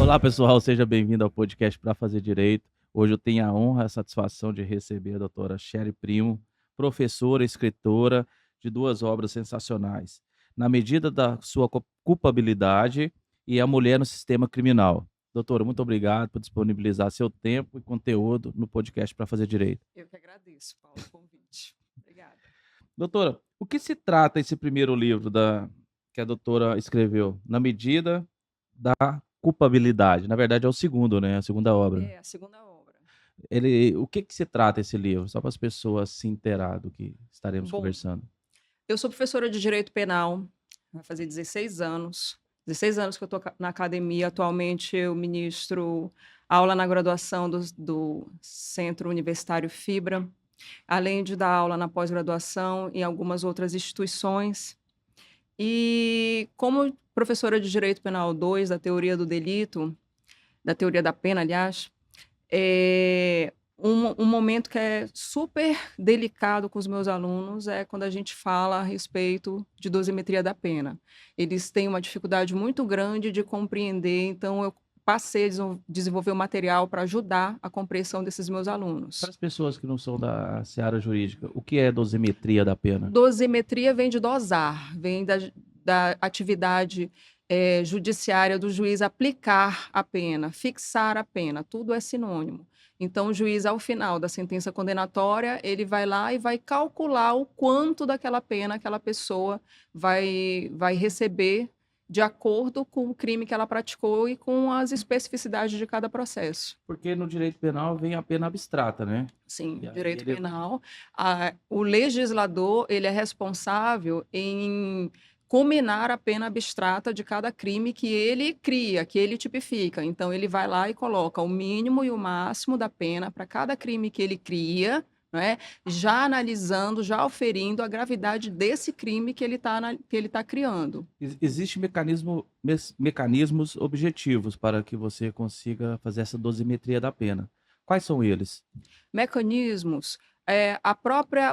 Olá, pessoal, seja bem-vindo ao podcast Para Fazer Direito. Hoje eu tenho a honra e a satisfação de receber a doutora Sherry Primo, professora e escritora de duas obras sensacionais, Na Medida da Sua Culpabilidade e A Mulher no Sistema Criminal. Doutora, muito obrigado por disponibilizar seu tempo e conteúdo no podcast Para Fazer Direito. Eu que agradeço, Paulo, o convite. Obrigada. Doutora, o que se trata esse primeiro livro que a doutora escreveu? Na Medida da Culpabilidade. Na verdade, é o segundo, né? A segunda obra. É a segunda obra. O que se trata esse livro? Só para as pessoas se inteirar do que estaremos Bom, conversando. eu sou professora de Direito Penal, vai fazer 16 anos. 16 anos que eu estou na academia. Atualmente eu ministro aula na graduação do Centro Universitário Fibra, além de dar aula na pós-graduação em algumas outras instituições. E como professora de Direito Penal 2 da teoria do delito, da teoria da pena, aliás, um momento que é super delicado com os meus alunos é quando a gente fala a respeito de dosimetria da pena. Eles têm uma dificuldade muito grande de compreender, então eu passei a desenvolver o material para ajudar a compreensão desses meus Para alunos. as pessoas que não são da seara jurídica, o que é dosimetria da pena? Dosimetria vem de dosar, vem da atividade judiciária do juiz aplicar a pena, fixar a pena, tudo é sinônimo. Então, o juiz, ao final da sentença condenatória, ele vai lá e vai calcular o quanto daquela pena aquela pessoa vai receber de acordo com o crime que ela praticou e com as especificidades de cada processo. Porque no direito penal vem a pena abstrata, né? Sim, E aí direito penal, o legislador ele é responsável em culminar a pena abstrata de cada crime que ele cria, que ele tipifica. Então, ele vai lá e coloca o mínimo e o máximo da pena para cada crime que ele cria, não é? Já analisando, já oferindo a gravidade desse crime que ele está criando. Existem mecanismos objetivos para que você consiga fazer essa dosimetria da pena. Quais são eles? Mecanismos,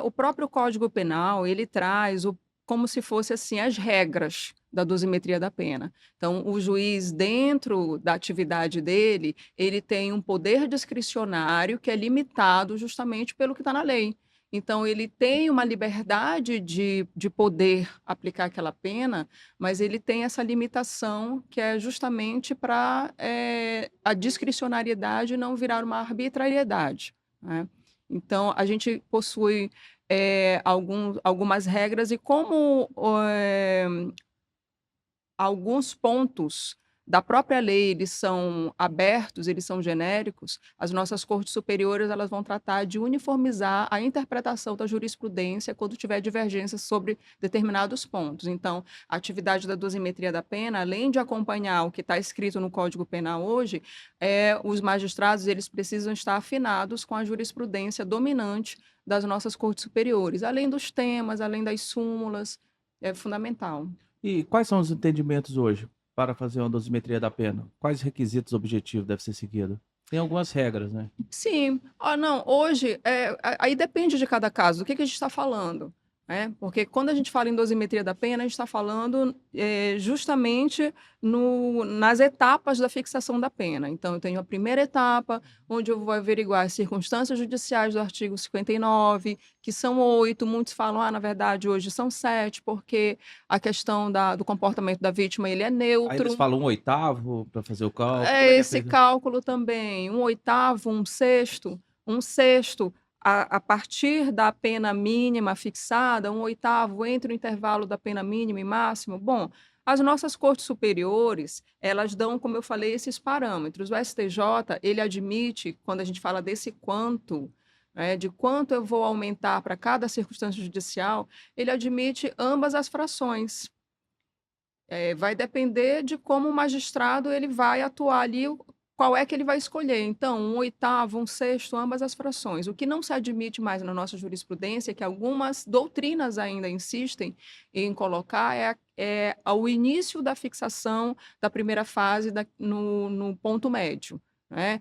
o próprio Código Penal, ele traz como se fosse assim as regras da dosimetria da pena. Então, o juiz, dentro da atividade dele, ele tem um poder discricionário que é limitado justamente pelo que está na lei. Então, ele tem uma liberdade de poder aplicar aquela pena, mas ele tem essa limitação que é justamente para a discricionariedade não virar uma arbitrariedade, né? Então, a gente possui algumas regras e como alguns pontos da própria lei, eles são abertos, eles são genéricos, as nossas cortes superiores elas vão tratar de uniformizar a interpretação da jurisprudência quando tiver divergências sobre determinados pontos. Então, a atividade da dosimetria da pena, além de acompanhar o que está escrito no Código Penal hoje, os magistrados eles precisam estar afinados com a jurisprudência dominante das nossas cortes superiores, além dos temas, além das súmulas, é fundamental. E quais são os entendimentos hoje para fazer uma dosimetria da pena? Quais requisitos objetivos devem ser seguidos? Tem algumas regras, né? Sim. Ah, não, hoje, aí depende de cada caso, do que a gente está falando, né? Porque quando a gente fala em dosimetria da pena, a gente está falando justamente nas etapas da fixação da pena. Então, eu tenho a primeira etapa, onde eu vou averiguar as circunstâncias judiciais do artigo 59, que são 8, muitos falam, na verdade, hoje são 7, porque a questão do comportamento da vítima, ele é Aí eles neutro. falam 1/8 para fazer o cálculo, como é É que é esse feito? cálculo também, um oitavo, um sexto, a partir da pena mínima fixada, um oitavo entre o intervalo da pena mínima e máxima. Bom, as nossas cortes superiores, elas dão, como eu falei, esses parâmetros. O STJ, ele admite, quando a gente fala desse quanto, de quanto eu vou aumentar para cada circunstância judicial, ele admite ambas as frações. Vai depender de como o magistrado ele vai atuar ali, qual é que ele vai escolher. Então, um oitavo, um sexto, ambas as frações. O que não se admite mais na nossa jurisprudência, que algumas doutrinas ainda insistem em colocar, é o início da fixação da primeira fase no ponto médio, né?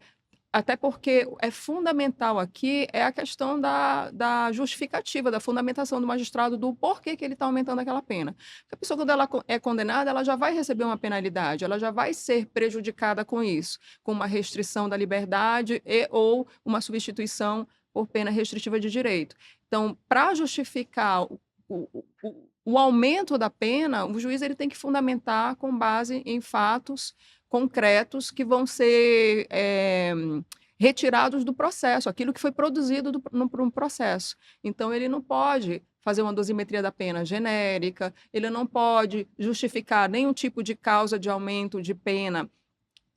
até porque é fundamental aqui é a questão da justificativa, da fundamentação do magistrado do porquê que ele está aumentando aquela pena. Porque a pessoa, quando ela é condenada, ela já vai receber uma penalidade, ela já vai ser prejudicada com isso, com uma restrição da liberdade ou uma substituição por pena restritiva de direito. Então, para justificar o aumento da pena, o juiz ele tem que fundamentar com base em fatos concretos que vão ser retirados do processo, aquilo que foi produzido por um processo. Então, ele não pode fazer uma dosimetria da pena genérica, ele não pode justificar nenhum tipo de causa de aumento de pena,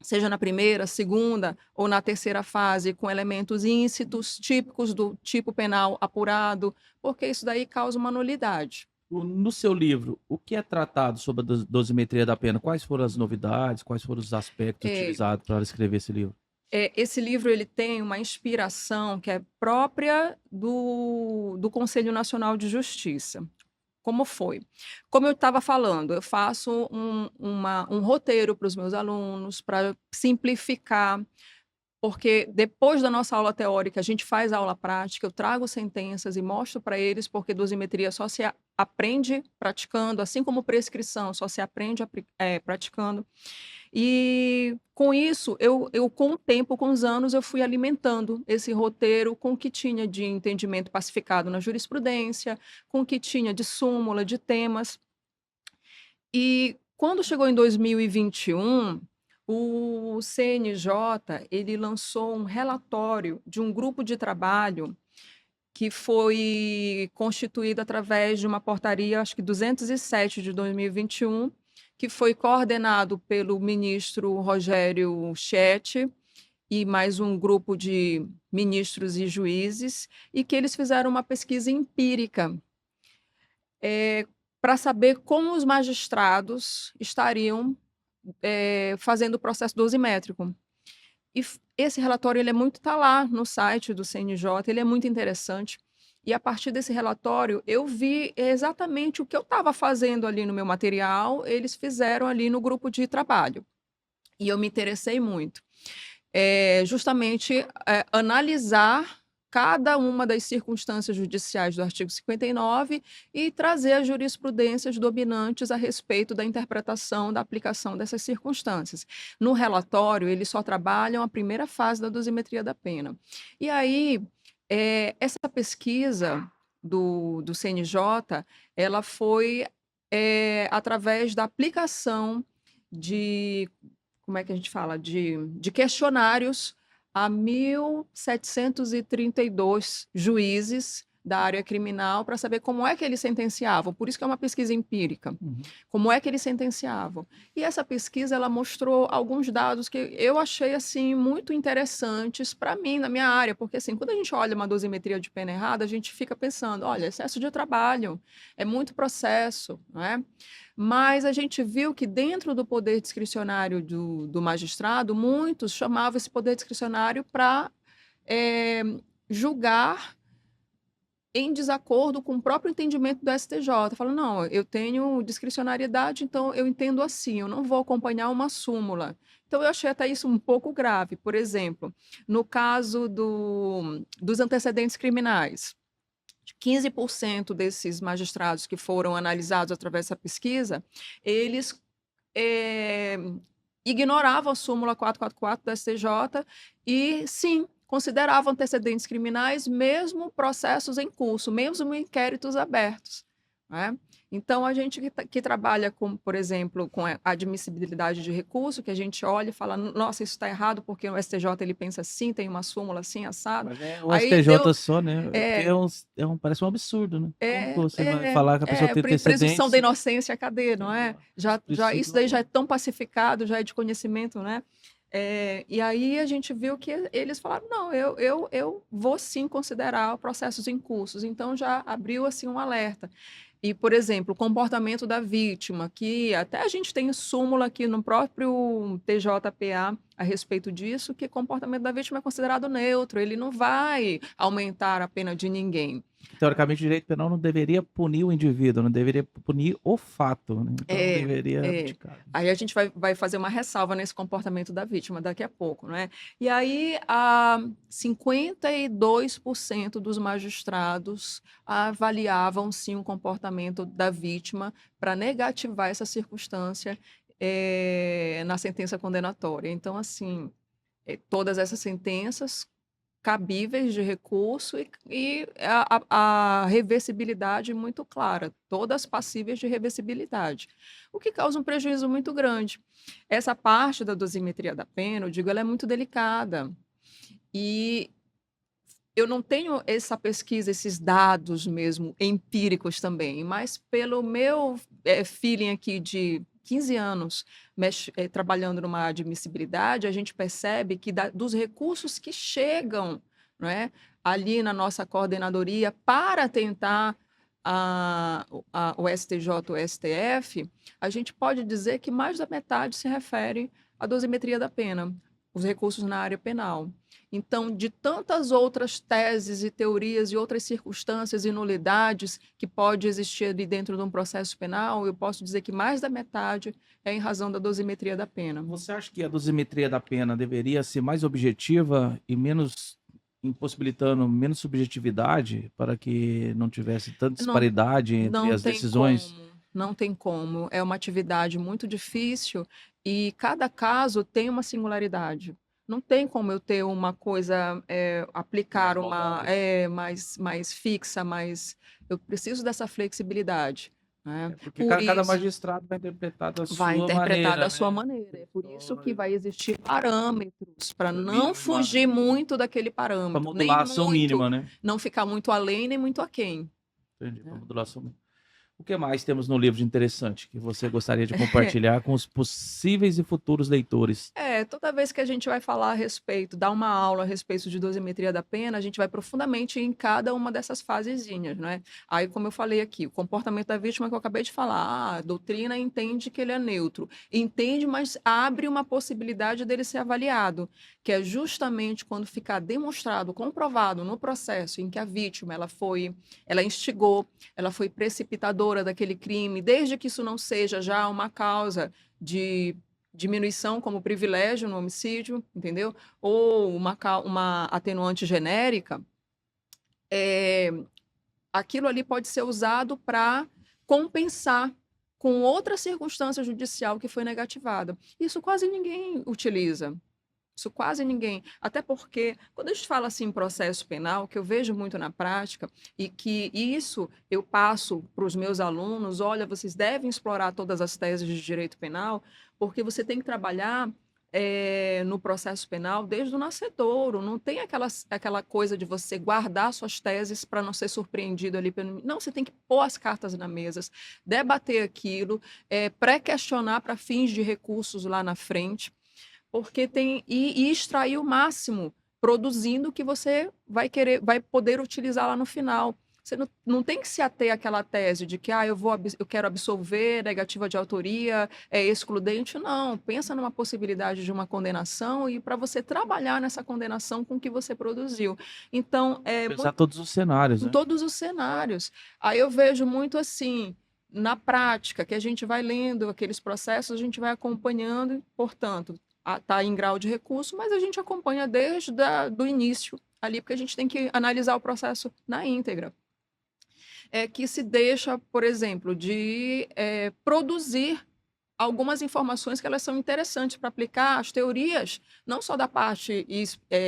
seja na primeira, segunda ou na terceira fase, com elementos íncitos, típicos do tipo penal apurado, porque isso daí causa uma nulidade. No seu livro, o que é tratado sobre a dosimetria da pena? Quais foram as novidades? Quais foram os aspectos utilizados para escrever esse livro? Esse livro ele tem uma inspiração que é própria do Conselho Nacional de Justiça. Como foi? Como eu estava falando, eu faço um roteiro para os meus alunos, para simplificar, porque depois da nossa aula teórica, a gente faz a aula prática, eu trago sentenças e mostro para eles, porque dosimetria só se aprende praticando, assim como prescrição só se aprende praticando. E com isso, com o tempo, com os anos, eu fui alimentando esse roteiro com o que tinha de entendimento pacificado na jurisprudência, com o que tinha de súmula, de temas. E quando chegou em 2021, o CNJ ele lançou um relatório de um grupo de trabalho que foi constituído através de uma portaria, acho que 207 de 2021, que foi coordenado pelo ministro Rogério Schetti e mais um grupo de ministros e juízes, e que eles fizeram uma pesquisa empírica para saber como os magistrados estariam fazendo o processo dosimétrico. E esse relatório ele está lá no site do CNJ, ele é muito interessante. E a partir desse relatório, eu vi exatamente o que eu estava fazendo ali no meu material, eles fizeram ali no grupo de trabalho. E eu me interessei muito. Justamente analisar cada uma das circunstâncias judiciais do artigo 59 e trazer as jurisprudências dominantes a respeito da interpretação, da aplicação dessas circunstâncias. No relatório, eles só trabalham a primeira fase da dosimetria da pena. E aí, essa pesquisa do CNJ, ela foi através da aplicação de, como é que a gente fala, de questionários a 1.732 juízes da área criminal para saber como é que eles sentenciavam. Por isso que é uma pesquisa empírica. Como é que eles sentenciavam. E essa pesquisa ela mostrou alguns dados que eu achei assim muito interessantes para mim, na minha área, porque assim, quando a gente olha uma dosimetria de pena errada, a gente fica pensando, olha, excesso de trabalho, é muito processo, não é? Mas a gente viu que dentro do poder discricionário do magistrado, muitos chamavam esse poder discricionário para julgar em desacordo com o próprio entendimento do STJ. Falando, não, eu tenho discricionariedade, então eu entendo assim, eu não vou acompanhar uma súmula. Então, eu achei até isso um pouco grave. Por exemplo, no caso dos antecedentes criminais, 15% desses magistrados que foram analisados através dessa pesquisa, eles ignoravam a súmula 444 do STJ e, sim, consideravam antecedentes criminais mesmo processos em curso, mesmo inquéritos abertos, né? Então, a gente que trabalha, com, por exemplo, com a admissibilidade de recurso, que a gente olha e fala, nossa, isso está errado porque o STJ ele pensa assim, tem uma súmula assim, assado. Mas o STJ só, né? Parece um absurdo, né? Como que você vai falar que a pessoa tem antecedentes? Presunção da inocência, cadê, não é? Isso daí já é tão pacificado, já é de conhecimento, né? E aí a gente viu que eles falaram, não, eu vou sim considerar processos em cursos. Então, já abriu assim um alerta. E, por exemplo, o comportamento da vítima, que até a gente tem súmula aqui no próprio TJPA a respeito disso, que o comportamento da vítima é considerado neutro, ele não vai aumentar a pena de ninguém. Teoricamente, o direito penal não deveria punir o indivíduo, não deveria punir o fato, né, então É, deveria é. abdicar disso. Aí a gente vai fazer uma ressalva nesse comportamento da vítima daqui a pouco, não é. E aí, 52% dos magistrados avaliavam sim o comportamento da vítima para negativar essa circunstância, na sentença condenatória. Então, assim, todas essas sentenças cabíveis de recurso e a reversibilidade muito clara, todas passíveis de reversibilidade, o que causa um prejuízo muito grande. Essa parte da dosimetria da pena, eu digo, ela é muito delicada. E eu não tenho essa pesquisa, esses dados mesmo empíricos também, mas pelo meu feeling aqui de 15 anos trabalhando numa admissibilidade, a gente percebe que dos recursos que chegam, não é, ali na nossa coordenadoria para tentar o STJ, o STF, a gente pode dizer que mais da metade se refere à dosimetria da pena, os recursos na área penal. Então, de tantas outras teses e teorias e outras circunstâncias e nulidades que pode existir ali dentro de um processo penal, eu posso dizer que mais da metade é em razão da dosimetria da pena. Você acha que a dosimetria da pena deveria ser mais objetiva e menos impossibilitando menos subjetividade para que não tivesse tanta Não, disparidade entre não as tem decisões? como, não tem como. É uma atividade muito difícil e cada caso tem uma singularidade. Não tem como eu ter uma coisa, aplicar uma mais fixa, mais eu preciso dessa flexibilidade, né. Porque Por cada isso magistrado vai interpretar da vai sua interpretar maneira, da sua né. maneira. É por isso que Então, vai existir parâmetros para é não mínima, fugir muito daquele para parâmetro, nem modular a ação muito, mínima, né. não ficar muito além, nem muito aquém, Entendi, para né. modulação. O que mais temos no livro de interessante que você gostaria de compartilhar com os possíveis e futuros leitores? Toda vez que a gente vai falar a respeito, dar uma aula a respeito de dosimetria da pena, a gente vai profundamente em cada uma dessas fasezinhas, não é? Aí, como eu falei aqui, o comportamento da vítima que eu acabei de falar, a doutrina entende que ele é neutro. Entende, mas abre uma possibilidade dele ser avaliado, que é justamente quando ficar demonstrado, comprovado no processo em que a vítima, ela instigou, ela foi precipitadora daquele crime, desde que isso não seja já uma causa de diminuição como privilégio no homicídio, entendeu? Ou uma atenuante genérica, eh, aquilo ali pode ser usado para compensar com outra circunstância judicial que foi negativada. Isso quase ninguém utiliza. Isso quase ninguém. Até porque, quando a gente fala assim em processo penal, que eu vejo muito na prática, e que isso eu passo para os meus alunos, olha, vocês devem explorar todas as teses de direito penal, porque você tem que trabalhar no processo penal desde o nascedouro. Não tem aquela coisa de você guardar suas teses para não ser surpreendido ali pelo. Não, você tem que pôr as cartas na mesa, debater aquilo, pré-questionar para fins de recursos lá na frente. Porque e extrair o máximo, produzindo o que você vai poder utilizar lá no final. Você não tem que se ater àquela tese de que eu quero absolver, negativa de autoria, é excludente. Não, pensa numa possibilidade de uma condenação e para você trabalhar nessa condenação com o que você produziu. Então, Pensar todos os cenários, em né. todos os cenários. Aí eu vejo muito assim, na prática, que a gente vai lendo aqueles processos, a gente vai acompanhando, e, portanto, está em grau de recurso, mas a gente acompanha desde do início ali, porque a gente tem que analisar o processo na íntegra. Que se deixa, por exemplo, de produzir algumas informações que elas são interessantes para aplicar as teorias, não só da parte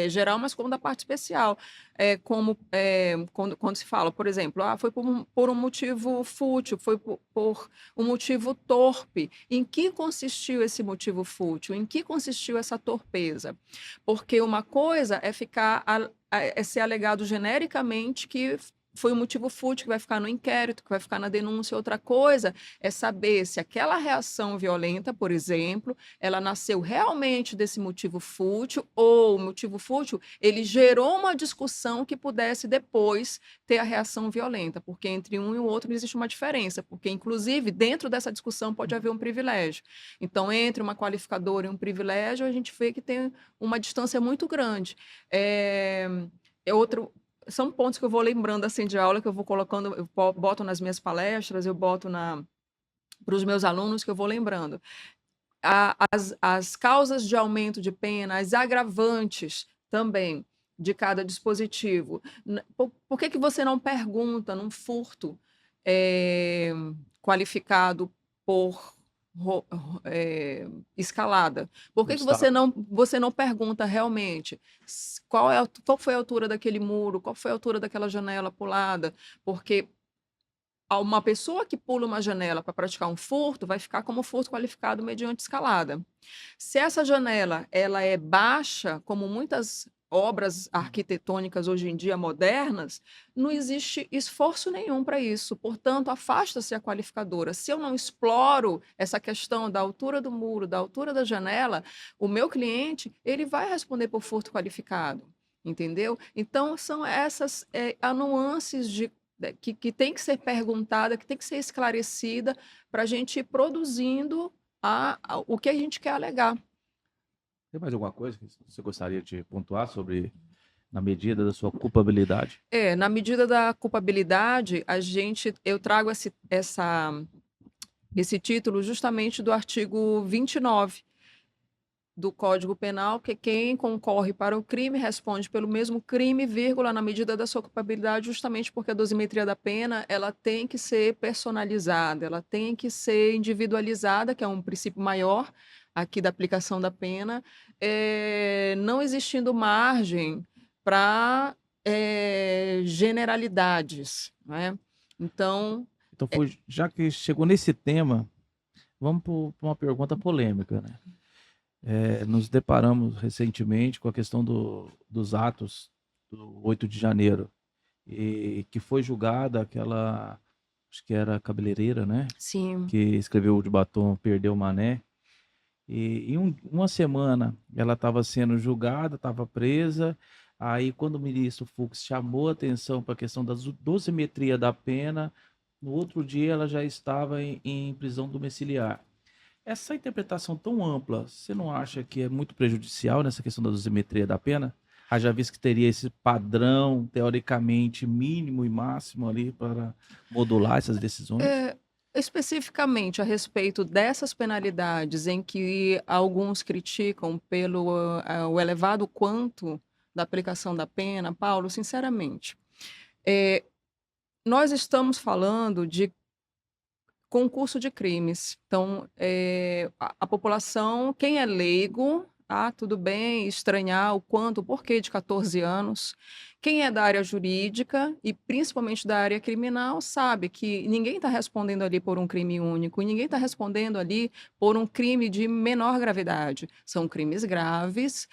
geral, mas como da parte especial. Quando se fala, por exemplo, foi por um motivo fútil, foi por um motivo torpe. Em que consistiu esse motivo fútil? Em que consistiu essa torpeza? Porque uma coisa é ser alegado genericamente que foi um motivo fútil que vai ficar no inquérito, que vai ficar na denúncia. Outra coisa é saber se aquela reação violenta, por exemplo, ela nasceu realmente desse motivo fútil ou o motivo fútil, ele gerou uma discussão que pudesse depois ter a reação violenta, porque entre um e o outro existe uma diferença, porque inclusive dentro dessa discussão pode haver um privilégio. Então, entre uma qualificadora e um privilégio, a gente vê que tem uma distância muito grande. É outro são pontos que eu vou lembrando assim de aula, que eu vou colocando, eu boto nas minhas palestras, eu boto para os meus alunos, que eu vou lembrando. As causas de aumento de pena, as agravantes também de cada dispositivo. Por que que você não pergunta num furto eh, qualificado por escalada? Por O que que estado. você não pergunta realmente qual foi a altura daquele muro, qual foi a altura daquela janela pulada? Porque uma pessoa que pula uma janela para praticar um furto vai ficar como furto qualificado mediante escalada. Se essa janela ela é baixa, como muitas obras arquitetônicas hoje em dia modernas, não existe esforço nenhum para isso. Portanto, afasta-se a qualificadora. Se eu não exploro essa questão da altura do muro, da altura da janela, o meu cliente ele vai responder por furto qualificado. Entendeu? Então, são essas nuances que tem que ser perguntada, que tem que ser esclarecida para a gente ir produzindo o que a gente quer alegar. Tem mais alguma coisa que você gostaria de pontuar sobre na medida da sua culpabilidade? Na medida da culpabilidade, eu trago esse título justamente do artigo 29 do Código Penal, que quem concorre para o crime responde pelo mesmo crime, vírgula, na medida da sua culpabilidade, justamente porque a dosimetria da pena ela tem que ser personalizada, ela tem que ser individualizada, que é um princípio maior aqui da aplicação da pena, não existindo margem para generalidades, né? Então, Então foi, já que chegou nesse tema, vamos para uma pergunta polêmica, né? Nos deparamos recentemente com a questão dos atos do 8 de janeiro, e que foi julgada aquela, acho que era cabeleireira, né? sim. Que escreveu o de batom, perdeu o mané. E em uma semana ela estava sendo julgada, estava presa. Aí, quando o ministro Fux chamou a atenção para a questão da dosimetria da pena, no outro dia ela já estava em prisão domiciliar. Essa interpretação tão ampla, você não acha que é muito prejudicial nessa questão da dosimetria da pena? Haja visto que teria esse padrão, teoricamente, mínimo e máximo ali para modular essas decisões? Especificamente a respeito dessas penalidades em que alguns criticam pelo o elevado quanto da aplicação da pena, Paulo, sinceramente, eh, nós estamos falando de concurso de crimes. Então, a população, quem é leigo, tudo bem, estranhar o porquê de 14 anos. Quem é da área jurídica e principalmente da área criminal sabe que ninguém está respondendo ali por um crime único, e ninguém está respondendo ali por um crime de menor gravidade. São crimes graves,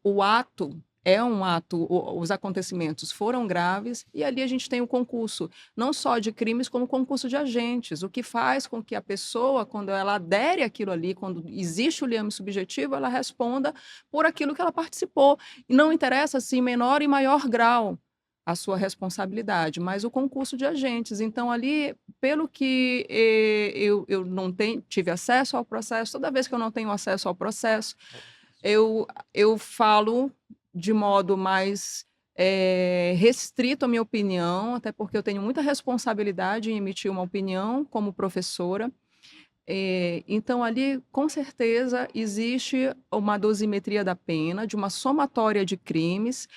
o ato é um ato, os acontecimentos foram graves, e ali a gente tem o concurso não só de crimes, como concurso de agentes, o que faz com que a pessoa, quando ela adere àquilo ali, quando existe o liame subjetivo, ela responda por aquilo que ela participou. E não interessa se em menor e maior grau a sua responsabilidade, mas o concurso de agentes. Então, ali, pelo que eu não tive acesso ao processo, toda vez que eu não tenho acesso ao processo, eu falo de modo mais restrito a minha opinião, até porque eu tenho muita responsabilidade em emitir uma opinião como professora. Então, ali, com certeza, existe uma dosimetria da pena, de uma somatória de crimes,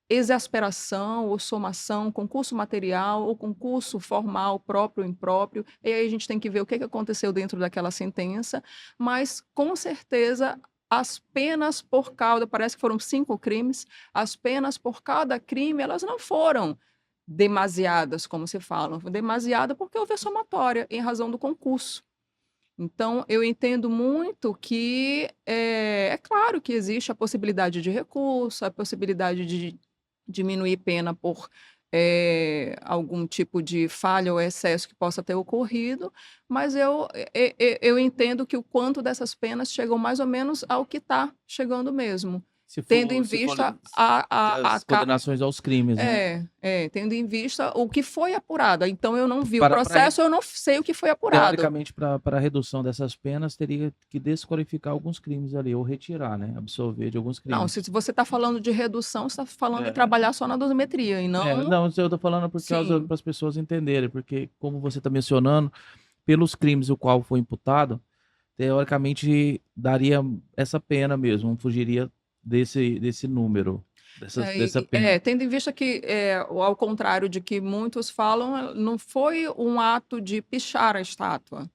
exasperação ou somação, concurso material ou concurso formal, próprio ou impróprio, e aí a gente tem que ver o que aconteceu dentro daquela sentença, mas, com certeza, as penas por causa, parece que foram 5 crimes, as penas por cada crime, elas não foram demasiadas, como se falam, demasiada porque houve a somatória em razão do concurso. Então, eu entendo muito que é claro que existe a possibilidade de recurso, a possibilidade de diminuir pena por algum tipo de falha ou excesso que possa ter ocorrido, mas eu entendo que o quanto dessas penas chegam mais ou menos ao que está chegando mesmo. tendo em se for vista a as condenações aos crimes, né? tendo em vista o que foi apurado. Então eu não vi o Para processo, eu não sei o que foi apurado. teoricamente, para a redução dessas penas, teria que desqualificar alguns crimes ali, ou retirar, né? Absolver de alguns Não, crimes. se você está falando de redução, você está falando em É. trabalhar só na dosimetria e não. Não, eu tô falando por causa Sim. para as pessoas entenderem, porque como você está mencionando, pelos crimes o qual foi imputado, teoricamente daria essa pena mesmo, não fugiria desse número, dessa pena. Tendo em vista que, ao contrário de que muitos falam, não foi um ato de pichar a estátua.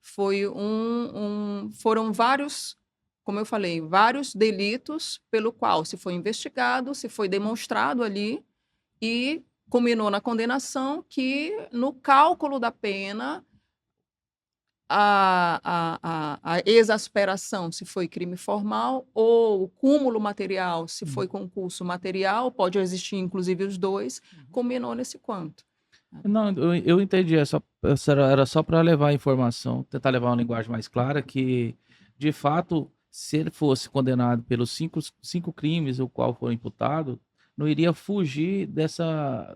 Foram vários, como eu falei, vários delitos pelo qual se foi investigado, se foi demonstrado ali e culminou na condenação que, no cálculo da pena, a exasperação, se foi crime formal, ou o cúmulo material, se foi concurso material, pode existir inclusive os dois, culminou nesse quanto. Não, eu entendi, era só para levar a informação, tentar levar uma linguagem mais clara, que, de fato, se ele fosse condenado pelos cinco crimes o qual foi imputado, não iria fugir dessa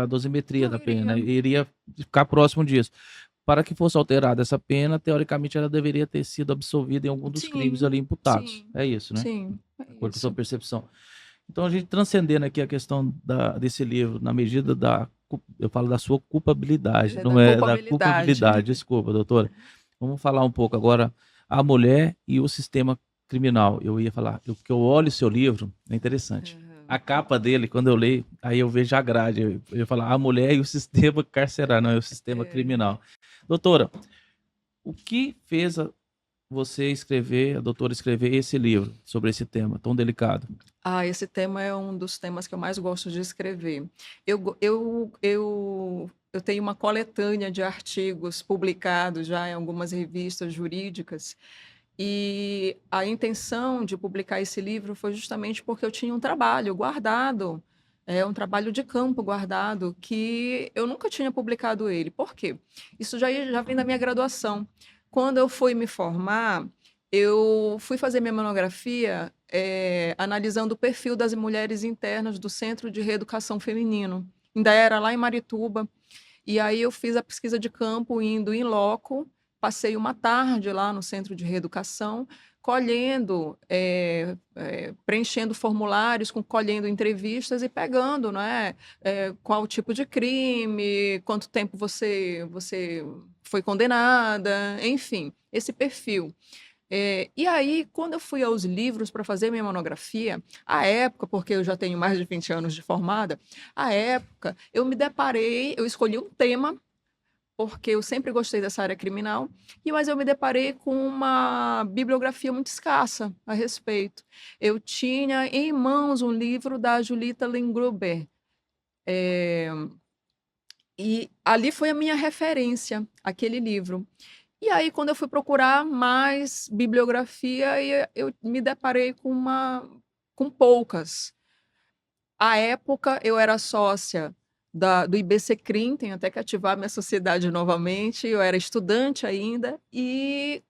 dosimetria Não da pena, iria. iria ficar próximo disso. Para que fosse alterada essa pena, teoricamente ela deveria ter sido absolvida em algum dos crimes Sim, ali imputados. sim, É isso, né? sim, é De acordo com a sua isso. percepção. Então, a gente transcendendo aqui a questão desse livro, na medida eu falo da sua culpabilidade, É não da é da culpabilidade. culpabilidade, desculpa, doutora. Vamos falar um pouco agora, a mulher e o sistema criminal. Eu ia falar, porque eu olho o seu livro, é interessante. A capa dele, quando eu leio, aí eu vejo a grade, eu ia falar, a mulher e o sistema carcerário, não é o sistema criminal. Doutora, o que fez a doutora escrever esse livro sobre esse tema tão delicado? Esse tema é um dos temas que eu mais gosto de escrever. Eu tenho uma coletânea de artigos publicados já em algumas revistas jurídicas, e a intenção de publicar esse livro foi justamente porque eu tinha um trabalho guardado, um trabalho de campo guardado, que eu nunca tinha publicado ele. Por quê? Isso já vem da minha graduação. Quando eu fui me formar, eu fui fazer minha monografia analisando o perfil das mulheres internas do Centro de Reeducação Feminino. Ainda era lá em Marituba. E aí eu fiz a pesquisa de campo indo em loco, passei uma tarde lá no Centro de Reeducação, colhendo, preenchendo formulários, colhendo entrevistas e pegando, não é, qual tipo de crime, quanto tempo você foi condenada, enfim, esse perfil. E aí, quando eu fui aos livros para fazer minha monografia, à época, porque eu já tenho mais de 20 anos de formada, à época, eu escolhi um tema, porque eu sempre gostei dessa área criminal, mas eu me deparei com uma bibliografia muito escassa a respeito. Eu tinha em mãos um livro da Julita Lindgruber, e ali foi a minha referência, aquele livro. E aí, quando eu fui procurar mais bibliografia, eu me deparei com poucas. À época, eu era sócia do IBCCRIM, tenho até que ativar minha sociedade novamente, eu era estudante ainda, e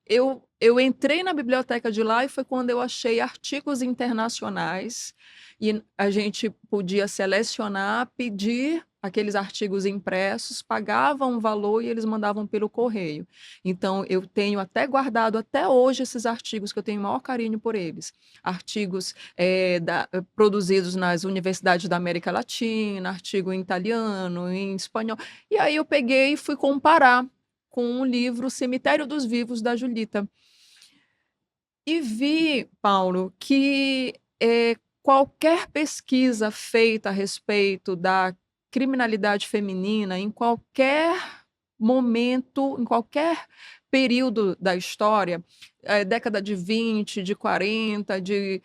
eu entrei na biblioteca de lá e foi quando eu achei artigos internacionais, e a gente podia selecionar, pedir aqueles artigos impressos, pagava um valor e eles mandavam pelo correio. Então, eu tenho até guardado até hoje esses artigos, que eu tenho o maior carinho por eles. Artigos produzidos nas universidades da América Latina, artigo em italiano, em espanhol. E aí eu peguei e fui comparar com o livro Cemitério dos Vivos, da Julita. E vi, Paulo, que qualquer pesquisa feita a respeito da criminalidade feminina, em qualquer momento, em qualquer período da história, década de 20, de 40, de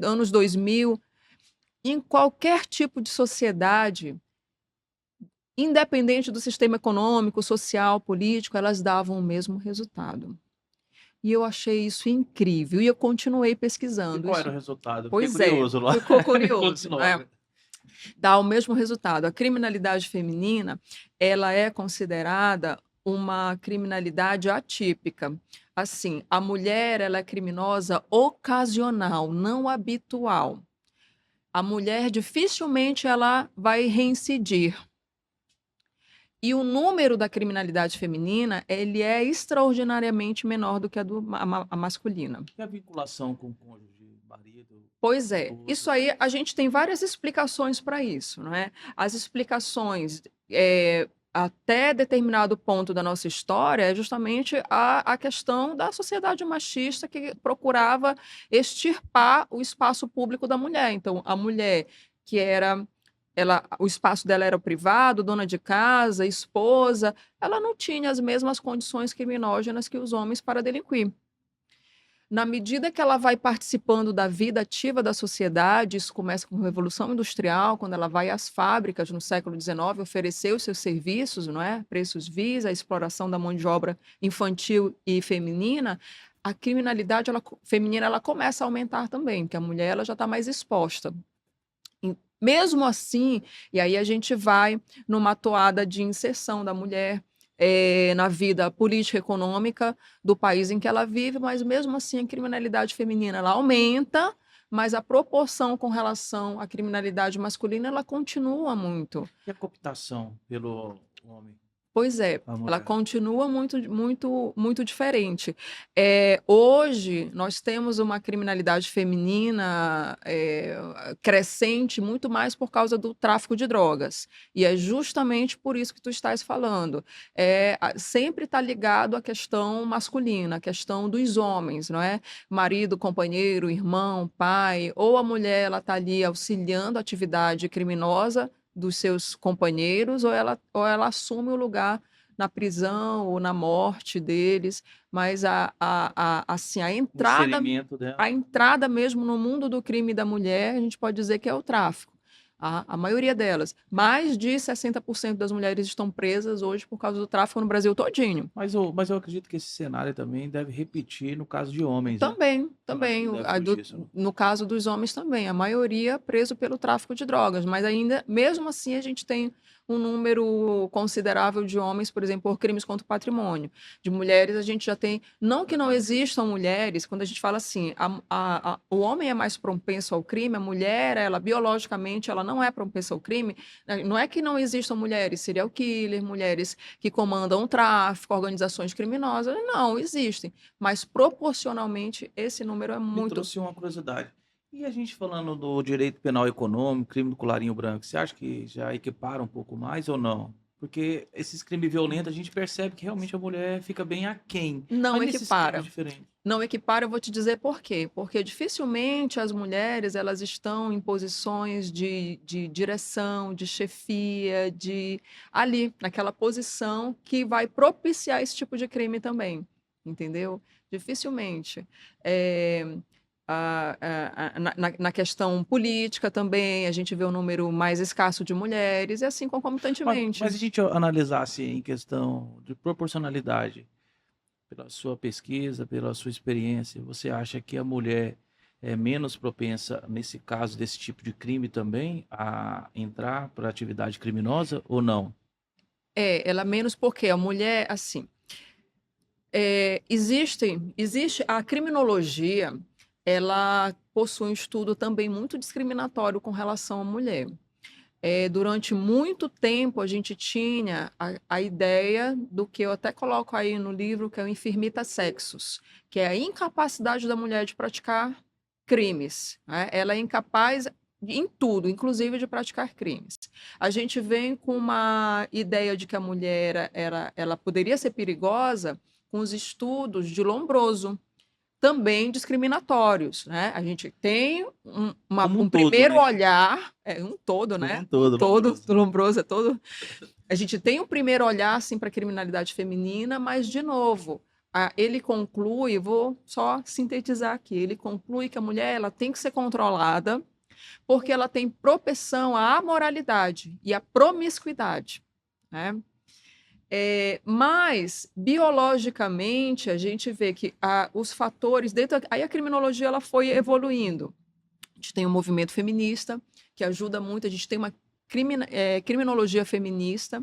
anos 2000, em qualquer tipo de sociedade, independente do sistema econômico, social, político, elas davam o mesmo resultado. E eu achei isso incrível, e eu continuei E pesquisando. qual era o resultado? Pois Fiquei curioso lá. ficou curioso. Continua. Dá o mesmo resultado. A criminalidade feminina, ela é considerada uma criminalidade atípica. Assim, a mulher ela é criminosa ocasional, não habitual. A mulher dificilmente ela vai reincidir. E o número da criminalidade feminina, ele é extraordinariamente menor do que a masculina. E a vinculação com o cônjuge, marido, Pois é, esposa? isso aí a gente tem várias explicações para isso, não é? As explicações, até determinado ponto da nossa história é justamente a questão da sociedade machista que procurava extirpar o espaço público da mulher. Então, a mulher que era o espaço dela era o privado, dona de casa, esposa, ela não tinha as mesmas condições criminógenas que os homens para delinquir. Na medida que ela vai participando da vida ativa da sociedade, isso começa com a Revolução Industrial, quando ela vai às fábricas no século XIX oferecer os seus serviços, não é? Preços vis, a exploração da mão de obra infantil e feminina, a criminalidade feminina ela começa a aumentar também, porque a mulher ela já está mais exposta. Mesmo assim, e aí a gente vai numa toada de inserção da mulher na vida política e econômica do país em que ela vive, mas mesmo assim a criminalidade feminina ela aumenta, mas a proporção com relação à criminalidade masculina ela continua muito. E a cooptação pelo homem, Pois é, a ela mulher? continua muito diferente. Hoje, nós temos uma criminalidade feminina, crescente, muito mais por causa do tráfico de drogas. E é justamente por isso que tu estás falando. Sempre está ligado à questão masculina, à questão dos homens, não é? Marido, companheiro, irmão, pai, ou a mulher ela está ali auxiliando a atividade criminosa dos seus companheiros, ou ela assume o lugar na prisão ou na morte deles, mas assim, O inserimento dela. a entrada mesmo no mundo do crime da mulher, a gente pode dizer que é o tráfico. A maioria delas. Mais de 60% das mulheres estão presas hoje por causa do tráfico no Brasil todinho. Mas eu acredito que esse cenário também deve repetir no caso de homens, né? Também, Eu acho que também. não deve fugir disso, não. No caso dos homens também, a maioria preso pelo tráfico de drogas, mas ainda, mesmo assim, a gente tem um número considerável de homens, por exemplo, por crimes contra o patrimônio. De mulheres, a gente já tem. Não que não existam mulheres, quando a gente fala assim, o homem é mais propenso ao crime, a mulher, ela biologicamente, ela não é propensa ao crime. Não é que não existam mulheres serial killer, mulheres que comandam o tráfico, organizações criminosas. Não, existem. Mas proporcionalmente esse número é Me muito. trouxe uma curiosidade. E a gente falando do direito penal econômico, crime do colarinho branco, você acha que já equipara um pouco mais ou não? Porque esses crimes violentos a gente percebe que realmente a mulher fica bem aquém. Não Mas nesses equipara. crimes diferentes. Não equipara, eu vou te dizer por quê. Porque dificilmente as mulheres elas estão em posições de direção, de chefia, ali, naquela posição que vai propiciar esse tipo de crime também. Entendeu? Dificilmente. Na questão política também, a gente vê um número mais escasso de mulheres, e assim concomitantemente. Mas se a gente analisasse em questão de proporcionalidade, pela sua pesquisa, pela sua experiência, você acha que a mulher é menos propensa, nesse caso desse tipo de crime também, a entrar para atividade criminosa ou não? Ela menos porque a mulher, assim, existe a criminologia, ela possui um estudo também muito discriminatório com relação à mulher. Durante muito tempo a gente tinha a ideia do que eu até coloco aí no livro, que é o infirmita sexus, que é a incapacidade da mulher de praticar crimes, né? Ela é incapaz em tudo, inclusive de praticar crimes. A gente vem com uma ideia de que a mulher ela poderia ser perigosa com os estudos de Lombroso, também discriminatórios, né? A gente tem Como um todo, primeiro né? olhar, um todo, Como né? um todo, Todo, Lombroso. do Lombroso é todo. A gente tem um primeiro olhar assim para a criminalidade feminina, mas de novo, ele conclui, vou só sintetizar aqui, ele conclui que a mulher ela tem que ser controlada porque ela tem propensão à amoralidade e à promiscuidade, né? Mas, biologicamente, a gente vê que os fatores... Aí a criminologia ela foi evoluindo. A gente tem um movimento feminista que ajuda muito, a gente tem uma criminologia feminista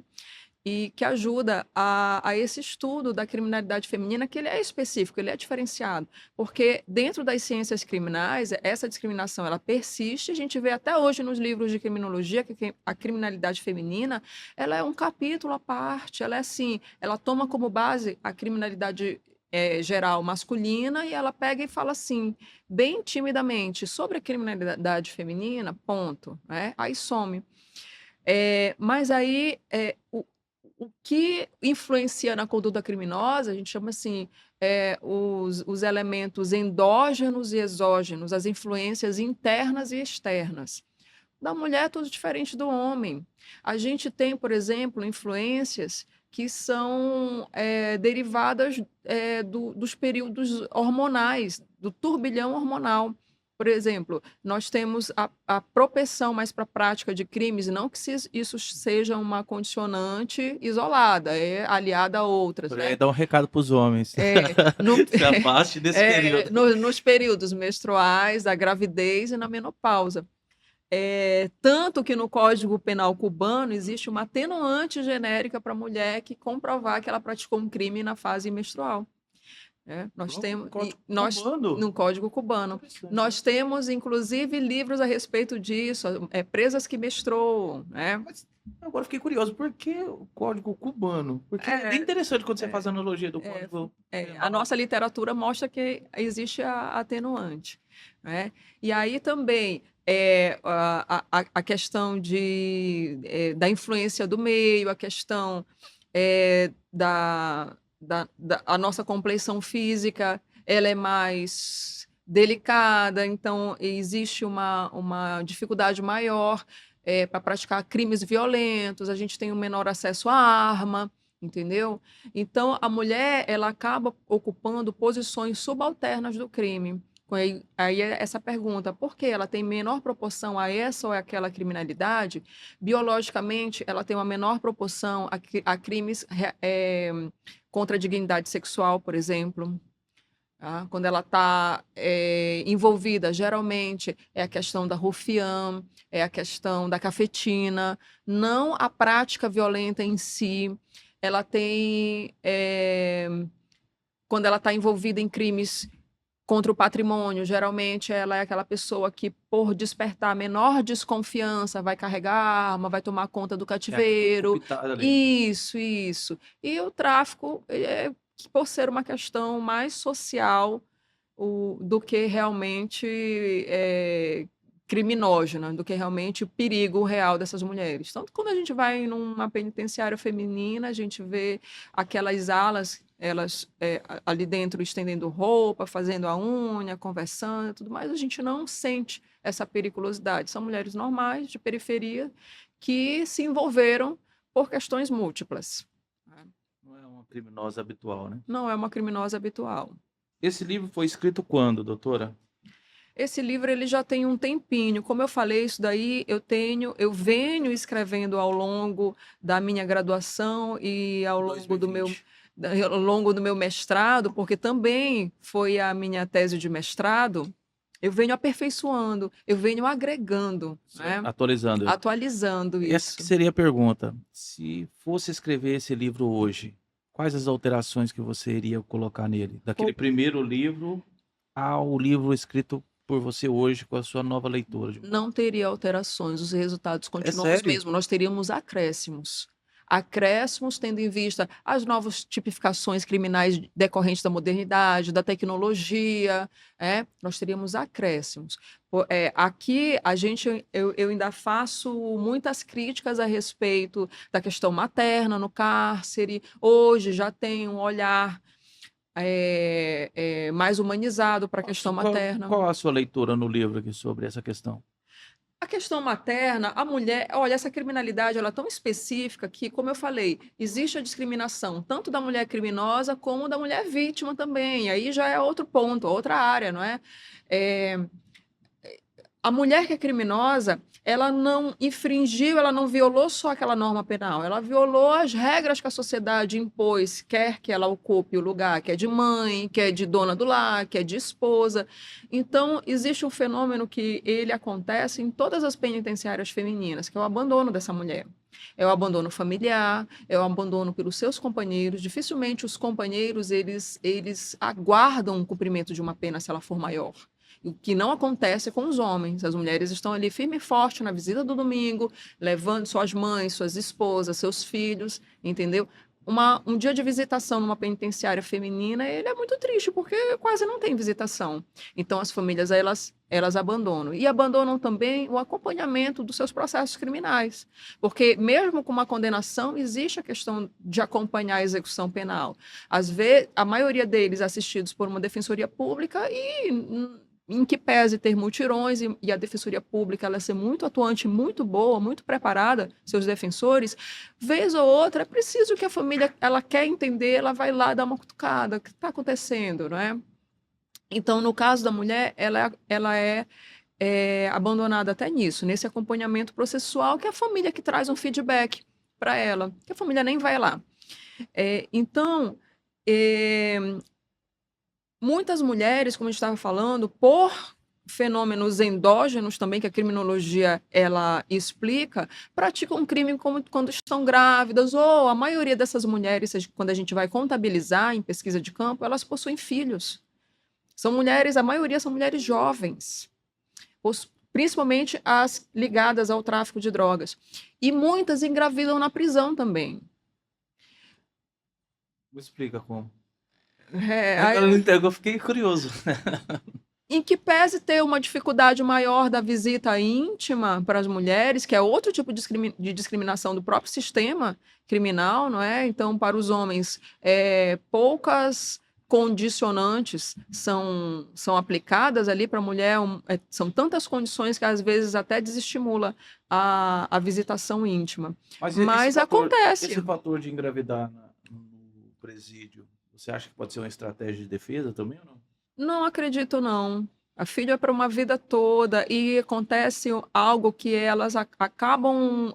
e que ajuda a esse estudo da criminalidade feminina, que ele é específico, ele é diferenciado, porque dentro das ciências criminais, essa discriminação ela persiste, a gente vê até hoje nos livros de criminologia que a criminalidade feminina, ela é um capítulo à parte, ela é assim, ela toma como base a criminalidade geral masculina e ela pega e fala assim, bem timidamente, sobre a criminalidade feminina, ponto, né? Aí some. Mas aí, o que influencia na conduta criminosa, a gente chama assim, os elementos endógenos e exógenos, as influências internas e externas. Da mulher é tudo diferente do homem. A gente tem, por exemplo, influências que são derivadas dos períodos hormonais, do turbilhão hormonal. Por exemplo, nós temos a propensão mais para a prática de crimes, e não que isso seja uma condicionante isolada, é aliada a outras, Por né? aí dá um recado para os homens. No, Se afaste desse período. nos períodos menstruais, da gravidez e na menopausa. Tanto que no Código Penal cubano existe uma atenuante genérica para a mulher que comprovar que ela praticou um crime na fase menstrual. Nós temos no Código Cubano. Nós temos, inclusive, livros a respeito disso, presas que menstruam, né? Mas agora fiquei curioso, por que o Código Cubano? Porque é bem interessante quando você faz a analogia do Código Penal. A nossa literatura mostra que existe a atenuante, né? E aí também a questão da influência do meio, a questão a nossa compleição física, ela é mais delicada, então existe uma dificuldade maior para praticar crimes violentos, a gente tem um menor acesso à arma, entendeu? Então, a mulher, ela acaba ocupando posições subalternas do crime. Aí é essa pergunta, por que ela tem menor proporção a essa ou aquela criminalidade? Biologicamente, ela tem uma menor proporção a crimes contra a dignidade sexual, por exemplo. Tá? Quando ela está envolvida, geralmente é a questão da rufiã, é a questão da cafetina, não a prática violenta em si. Ela tem, quando ela está envolvida em crimes contra o patrimônio, geralmente ela é aquela pessoa que, por despertar menor desconfiança, vai carregar a arma, vai tomar conta do cativeiro. Isso. E o tráfico, por ser uma questão mais social do que realmente criminógena, do que realmente o perigo real dessas mulheres. Tanto quando a gente vai numa penitenciária feminina, a gente vê aquelas alas, elas ali dentro estendendo roupa, fazendo a unha, conversando, tudo mais, a gente não sente essa periculosidade. São mulheres normais, de periferia, que se envolveram por questões múltiplas. Não é uma criminosa habitual, né? Não é uma criminosa habitual. Esse livro foi escrito quando, doutora? Esse livro ele já tem um tempinho. Como eu falei, isso daí eu venho escrevendo ao longo da minha graduação e ao longo do meu mestrado, porque também foi a minha tese de mestrado. Eu venho aperfeiçoando, eu venho agregando, né? Atualizando isso. Essa que seria a pergunta. Se fosse escrever esse livro hoje, quais as alterações que você iria colocar nele? Daquele primeiro livro ao livro escrito por você hoje com a sua nova leitura? Não teria alterações, os resultados continuam os mesmos, nós teríamos acréscimos. Acréscimos tendo em vista as novas tipificações criminais decorrentes da modernidade, da tecnologia, nós teríamos acréscimos. Aqui eu ainda faço muitas críticas a respeito da questão materna no cárcere, hoje já tem um olhar mais humanizado para a questão materna. Qual a sua leitura no livro aqui sobre essa questão? A questão materna, a mulher, olha, essa criminalidade ela é tão específica que, como eu falei, existe a discriminação tanto da mulher criminosa como da mulher vítima também. Aí já é outro ponto, outra área, não é? A mulher que é criminosa, ela não infringiu, ela não violou só aquela norma penal, ela violou as regras que a sociedade impôs, quer que ela ocupe o lugar que é de mãe, que é de dona do lar, que é de esposa. Então, existe um fenômeno que ele acontece em todas as penitenciárias femininas, que é o abandono dessa mulher. É o abandono familiar, é o abandono pelos seus companheiros. Dificilmente os companheiros eles aguardam o cumprimento de uma pena se ela for maior. O que não acontece com os homens. As mulheres estão ali firme e forte na visita do domingo, levando suas mães, suas esposas, seus filhos, entendeu? Um dia de visitação numa penitenciária feminina, ele é muito triste, porque quase não tem visitação. Então, as famílias, elas abandonam. E abandonam também o acompanhamento dos seus processos criminais. Porque, mesmo com uma condenação, existe a questão de acompanhar a execução penal. Às vezes, a maioria deles assistidos por uma defensoria pública em que pese ter mutirões e a defensoria pública ela ser muito atuante, muito boa, muito preparada, seus defensores, vez ou outra é preciso que a família, ela quer entender, ela vai lá dar uma cutucada, o que está acontecendo, não é? Então, no caso da mulher, ela é abandonada até nisso, nesse acompanhamento processual, que é a família que traz um feedback para ela, que a família nem vai lá. Então, muitas mulheres, como a gente estava falando, por fenômenos endógenos também, que a criminologia ela explica, praticam um crime como quando estão grávidas, ou a maioria dessas mulheres, quando a gente vai contabilizar em pesquisa de campo, elas possuem filhos. São mulheres, a maioria são mulheres jovens, principalmente as ligadas ao tráfico de drogas. E muitas engravidam na prisão também. Me explica como. Eu fiquei curioso. Em que pese ter uma dificuldade maior da visita íntima para as mulheres, que é outro tipo de discriminação do próprio sistema criminal, não é? Então, para os homens, poucas condicionantes são aplicadas ali para a mulher, são tantas condições que às vezes até desestimula a visitação íntima. Mas acontece. Esse fator de engravidar no presídio, você acha que pode ser uma estratégia de defesa também ou não? Não acredito, não. A filha é para uma vida toda e acontece algo que elas acabam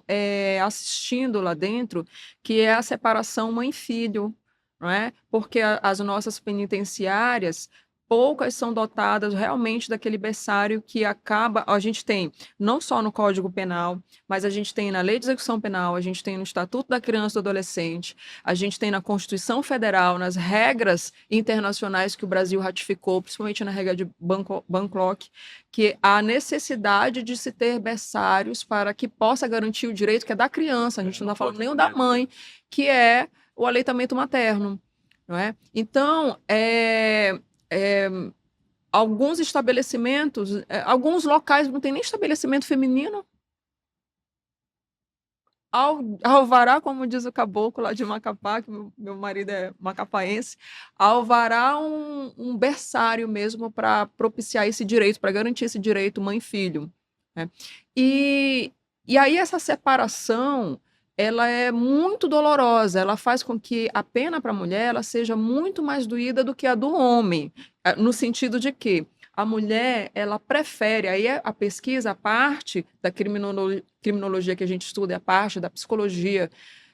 assistindo lá dentro, que é a separação mãe-filho, não é? Porque as nossas penitenciárias, poucas são dotadas realmente daquele berçário que acaba. A gente tem não só no Código Penal, mas a gente tem na Lei de Execução Penal, a gente tem no Estatuto da Criança e do Adolescente, a gente tem na Constituição Federal, nas regras internacionais que o Brasil ratificou, principalmente na regra de Bangkok, que há necessidade de se ter berçários para que possa garantir o direito que é da criança, a gente não está falando nem da mãe, que é o aleitamento materno, não é? Então, alguns estabelecimentos, alguns locais não tem nem estabelecimento feminino. Alvará, como diz o caboclo lá de Macapá, que meu marido é macapaense, alvará um berçário mesmo para propiciar esse direito, para garantir esse direito mãe-filho, né? E aí essa separação, ela é muito dolorosa, ela faz com que a pena para a mulher ela seja muito mais doída do que a do homem, no sentido de que a mulher, ela prefere, aí a pesquisa, a parte da criminologia que a gente estuda, a parte da psicologia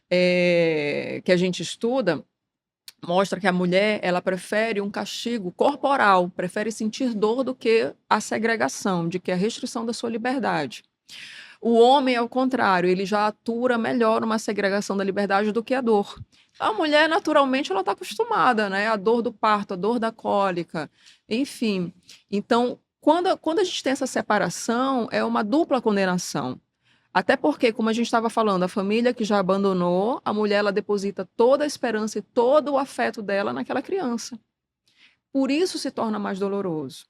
que a gente estuda, mostra que a mulher, ela prefere um castigo corporal, prefere sentir dor do que a segregação, de que a restrição da sua liberdade. O homem, ao contrário, ele já atura melhor uma segregação da liberdade do que a dor. A mulher, naturalmente, ela está acostumada, né? A dor do parto, a dor da cólica, enfim. Então, quando a gente tem essa separação, é uma dupla condenação. Até porque, como a gente estava falando, a família que já abandonou, a mulher ela deposita toda a esperança e todo o afeto dela naquela criança. Por isso se torna mais doloroso,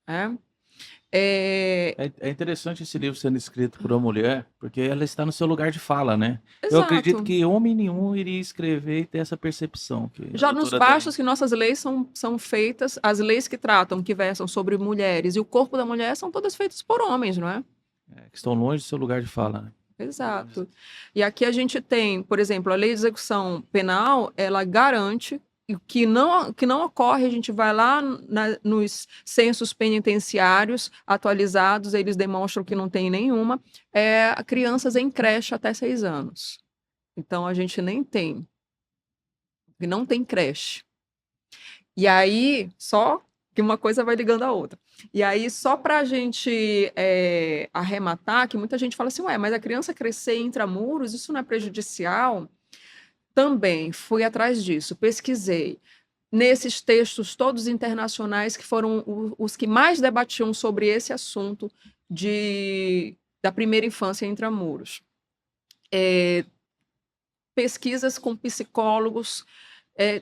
né? É interessante esse livro sendo escrito por uma mulher, porque ela está no seu lugar de fala, né? Eu acredito Exato. que homem nenhum iria escrever e ter essa percepção. Que a Já nos doutora tem. bastos que nossas leis são feitas, as leis que tratam, que versam sobre mulheres e o corpo da mulher são todas feitas por homens, não é? Que estão longe do seu lugar de fala, né? Exato. E aqui a gente tem, por exemplo, a lei de execução penal, ela garante que não ocorre, a gente vai lá nos censos penitenciários atualizados, eles demonstram que não tem nenhuma, crianças em creche até 6 anos. Então, a gente nem tem. Não tem creche. E aí, só que uma coisa vai ligando a outra. E aí, só para a gente arrematar, que muita gente fala assim, ué, mas a criança crescer intramuros, isso não é prejudicial? Também fui atrás disso, pesquisei. Nesses textos todos internacionais, que foram os que mais debatiam sobre esse assunto da primeira infância intramuros. Pesquisas com psicólogos,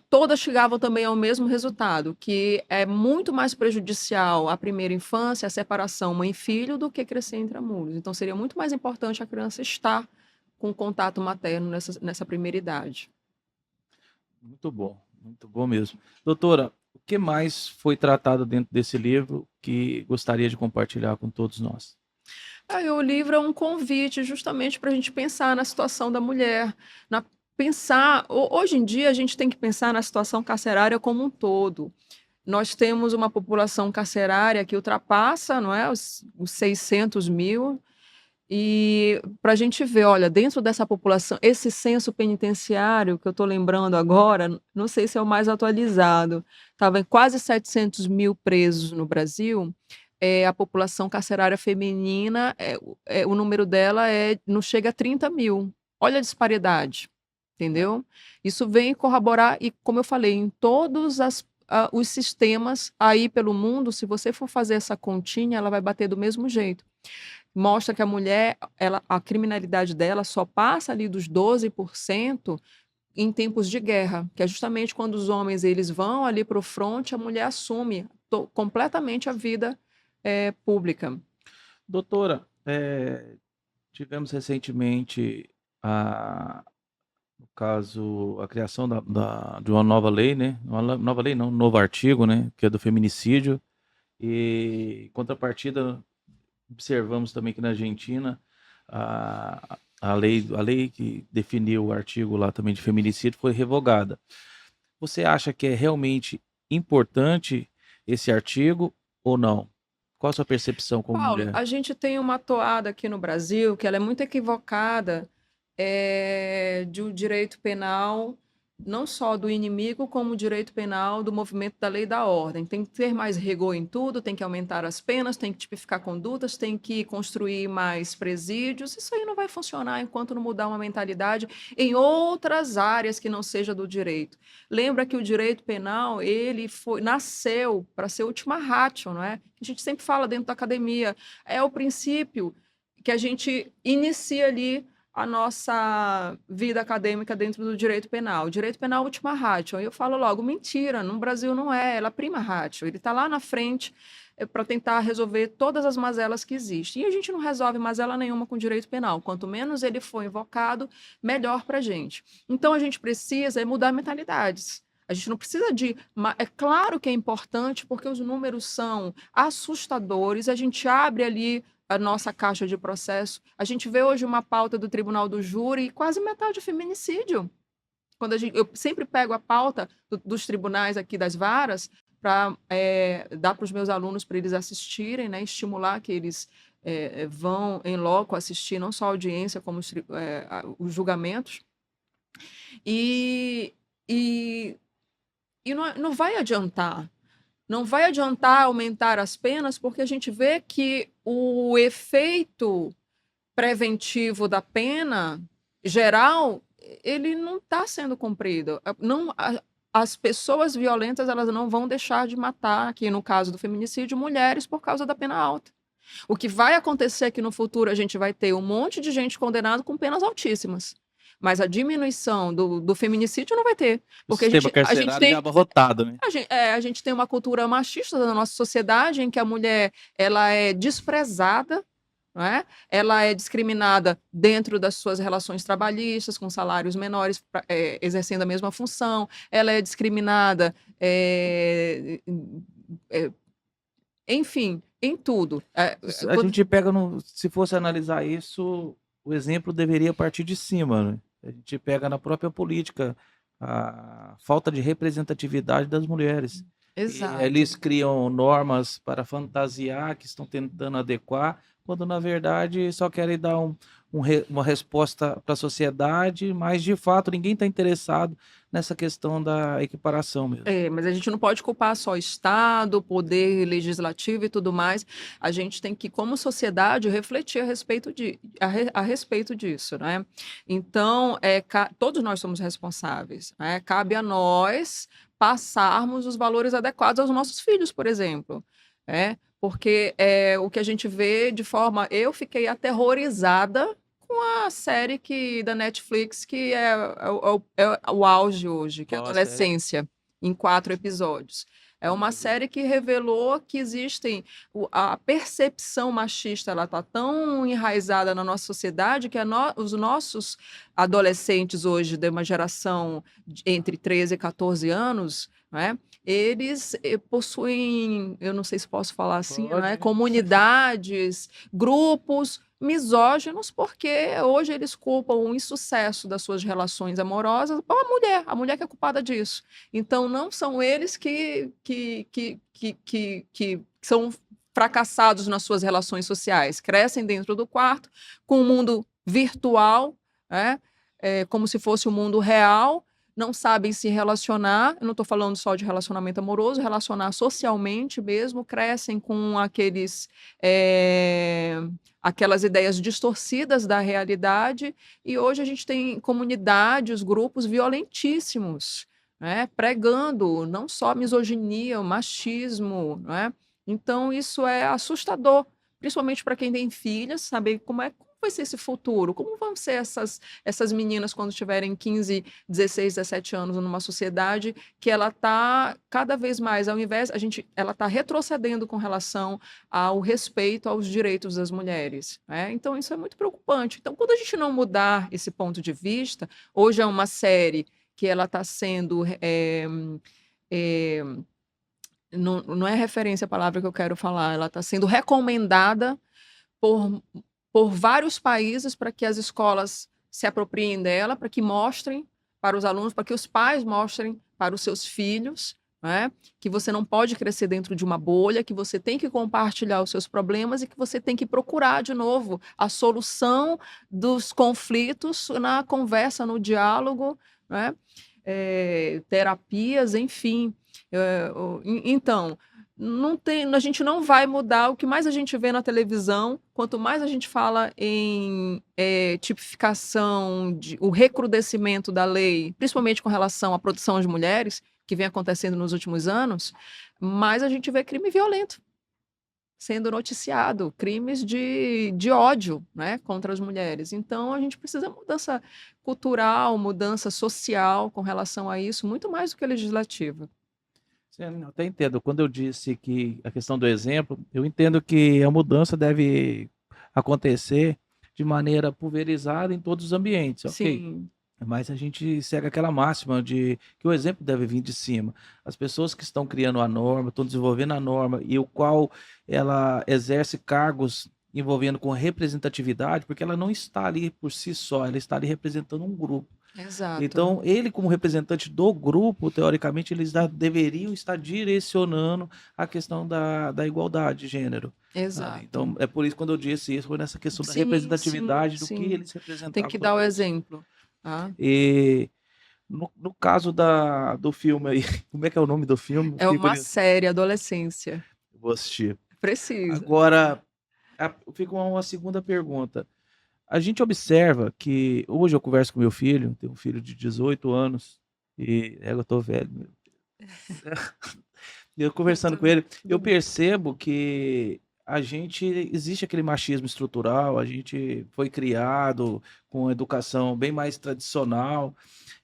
todas chegavam também ao mesmo resultado, que é muito mais prejudicial à primeira infância, a separação mãe-filho, do que crescer intramuros. Então, seria muito mais importante a criança estar com contato materno nessa primeira idade. Muito bom mesmo. Doutora, o que mais foi tratado dentro desse livro que gostaria de compartilhar com todos nós? O livro é um convite justamente para a gente pensar na situação da mulher, hoje em dia a gente tem que pensar na situação carcerária como um todo. Nós temos uma população carcerária que ultrapassa, não é, os 600 mil, e para a gente ver, olha, dentro dessa população, esse censo penitenciário que eu estou lembrando agora, não sei se é o mais atualizado, estava em quase 700 mil presos no Brasil. A população carcerária feminina, o número dela não chega a 30 mil. Olha a disparidade, entendeu? Isso vem corroborar, e como eu falei, em todos os sistemas aí pelo mundo, se você for fazer essa continha, ela vai bater do mesmo jeito. Mostra que a mulher, a criminalidade dela só passa ali dos 12% em tempos de guerra, que é justamente quando os homens eles vão ali para o fronte, a mulher assume completamente a vida pública. Doutora, tivemos recentemente, no caso, a criação de uma nova lei, né? Uma nova lei não, um novo artigo, né? Que é do feminicídio. E, em contrapartida, observamos também que na Argentina a lei que definiu o artigo lá também de feminicídio foi revogada. Você acha que é realmente importante esse artigo ou não? Qual a sua percepção como Paulo, mulher? a gente tem uma toada aqui no Brasil que ela é muito equivocada, de um direito penal, não só do inimigo, como o direito penal do movimento da lei e da ordem. Tem que ter mais rigor em tudo, tem que aumentar as penas, tem que tipificar condutas, tem que construir mais presídios. Isso aí não vai funcionar enquanto não mudar uma mentalidade em outras áreas que não seja do direito. Lembra que o direito penal, ele nasceu para ser ultima ratio, não é? A gente sempre fala dentro da academia, é o princípio que a gente inicia ali a nossa vida acadêmica dentro do direito penal. O direito penal é ultima ratio. Aí eu falo logo, mentira, no Brasil não é, ela é prima ratio. Ele está lá na frente para tentar resolver todas as mazelas que existem. E a gente não resolve mazela nenhuma com o direito penal. Quanto menos ele for invocado, melhor para a gente. Então a gente precisa mudar mentalidades. A gente não precisa É claro que é importante, porque os números são assustadores, a gente abre ali a nossa caixa de processo. A gente vê hoje uma pauta do Tribunal do Júri, quase metade de feminicídio. Eu sempre pego a pauta dos tribunais aqui das varas para dar para os meus alunos para eles assistirem, né, estimular que eles vão em loco assistir não só a audiência, como os julgamentos. E não vai adiantar. Não vai adiantar aumentar as penas, porque a gente vê que o efeito preventivo da pena geral, ele não está sendo cumprido. As pessoas violentas, elas não vão deixar de matar, aqui no caso do feminicídio, mulheres por causa da pena alta. O que vai acontecer aqui no futuro, a gente vai ter um monte de gente condenada com penas altíssimas. Mas a diminuição do feminicídio não vai ter. Porque o sistema carcerário já é abarrotado, né? A gente tem uma cultura machista na nossa sociedade em que a mulher ela é desprezada, não é? Ela é discriminada dentro das suas relações trabalhistas, com salários menores, exercendo a mesma função. Ela é discriminada, enfim, em tudo. A gente pega se fosse analisar isso, o exemplo deveria partir de cima, né? A gente pega na própria política a falta de representatividade das mulheres. Exato. Eles criam normas para fantasiar, que estão tentando adequar, quando na verdade só querem dar uma resposta para a sociedade, mas de fato ninguém está interessado nessa questão da equiparação mesmo. É, mas a gente não pode culpar só o Estado, o poder legislativo e tudo mais. A gente tem que, como sociedade, refletir a respeito disso, né? Então, todos nós somos responsáveis, né? Cabe a nós passarmos os valores adequados aos nossos filhos, por exemplo, né? Porque o que a gente vê de forma. Eu fiquei aterrorizada com a série da Netflix, que é o auge hoje, que é a Nossa, é. Adolescência, em 4 episódios. É uma Muito bom. série que revelou que a percepção machista, ela está tão enraizada na nossa sociedade que os nossos adolescentes hoje, de uma geração entre 13 e 14 anos, né, eles possuem, eu não sei se posso falar assim, né, Pode. comunidades, grupos misóginos, porque hoje eles culpam o insucesso das suas relações amorosas para a mulher que é culpada disso. Então, não são eles que são fracassados nas suas relações sociais, crescem dentro do quarto, com o mundo virtual, né? Como se fosse o mundo real, não sabem se relacionar, eu não estou falando só de relacionamento amoroso, relacionar socialmente mesmo, crescem com aquelas ideias distorcidas da realidade, e hoje a gente tem comunidades, grupos violentíssimos, né, pregando não só misoginia, o machismo, né? Então isso é assustador, principalmente para quem tem filhas, saber como vai ser esse futuro, como vão ser essas meninas quando tiverem 15, 16, 17 anos numa sociedade que ela está cada vez mais, ela está retrocedendo com relação ao respeito aos direitos das mulheres, né? Então isso é muito preocupante. Então, quando a gente não mudar esse ponto de vista, hoje é uma série que ela está sendo é, não é referência a palavra que eu quero falar, ela está sendo recomendada por, por vários países para que as escolas se apropriem dela, para que mostrem para os alunos, para que os pais mostrem para os seus filhos, né, que você não pode crescer dentro de uma bolha, que você tem que compartilhar os seus problemas e que você tem que procurar de novo a solução dos conflitos na conversa, no diálogo, né, terapias, enfim. Então, a gente não vai mudar. O que mais a gente vê na televisão, quanto mais a gente fala em tipificação, o recrudescimento da lei, principalmente com relação à produção de mulheres, que vem acontecendo nos últimos anos, mais a gente vê crime violento sendo noticiado, crimes de ódio, né, contra as mulheres. Então, a gente precisa mudança cultural, mudança social com relação a isso, muito mais do que legislativa. Sim, eu até entendo. Quando eu disse que a questão do exemplo, eu entendo que a mudança deve acontecer de maneira pulverizada em todos os ambientes, ok? Sim, Mas a gente segue aquela máxima de que o exemplo deve vir de cima. As pessoas que estão criando a norma, estão desenvolvendo a norma e o qual ela exerce cargos envolvendo com representatividade, porque ela não está ali por si só, ela está ali representando um grupo. exato. Então, ele como representante do grupo, teoricamente, eles deveriam estar direcionando a questão da igualdade de gênero, sabe. Exato. Então, é por isso quando eu disse isso, foi nessa questão da Sim, sim, representatividade do que sim. eles Tem representavam que para dar o todos. exemplo, tá. E no caso do filme aí, como é que é o nome do filme? É Fiquei uma curioso. série, adolescência. Vou assistir. Precisa. Agora, fica uma segunda pergunta. A gente observa que hoje eu converso com meu filho, tenho um filho de 18 anos, e eu tô velho, meu Deus. E eu conversando com Tudo ele, tudo eu bem. percebo que existe aquele machismo estrutural, a gente foi criado com educação bem mais tradicional,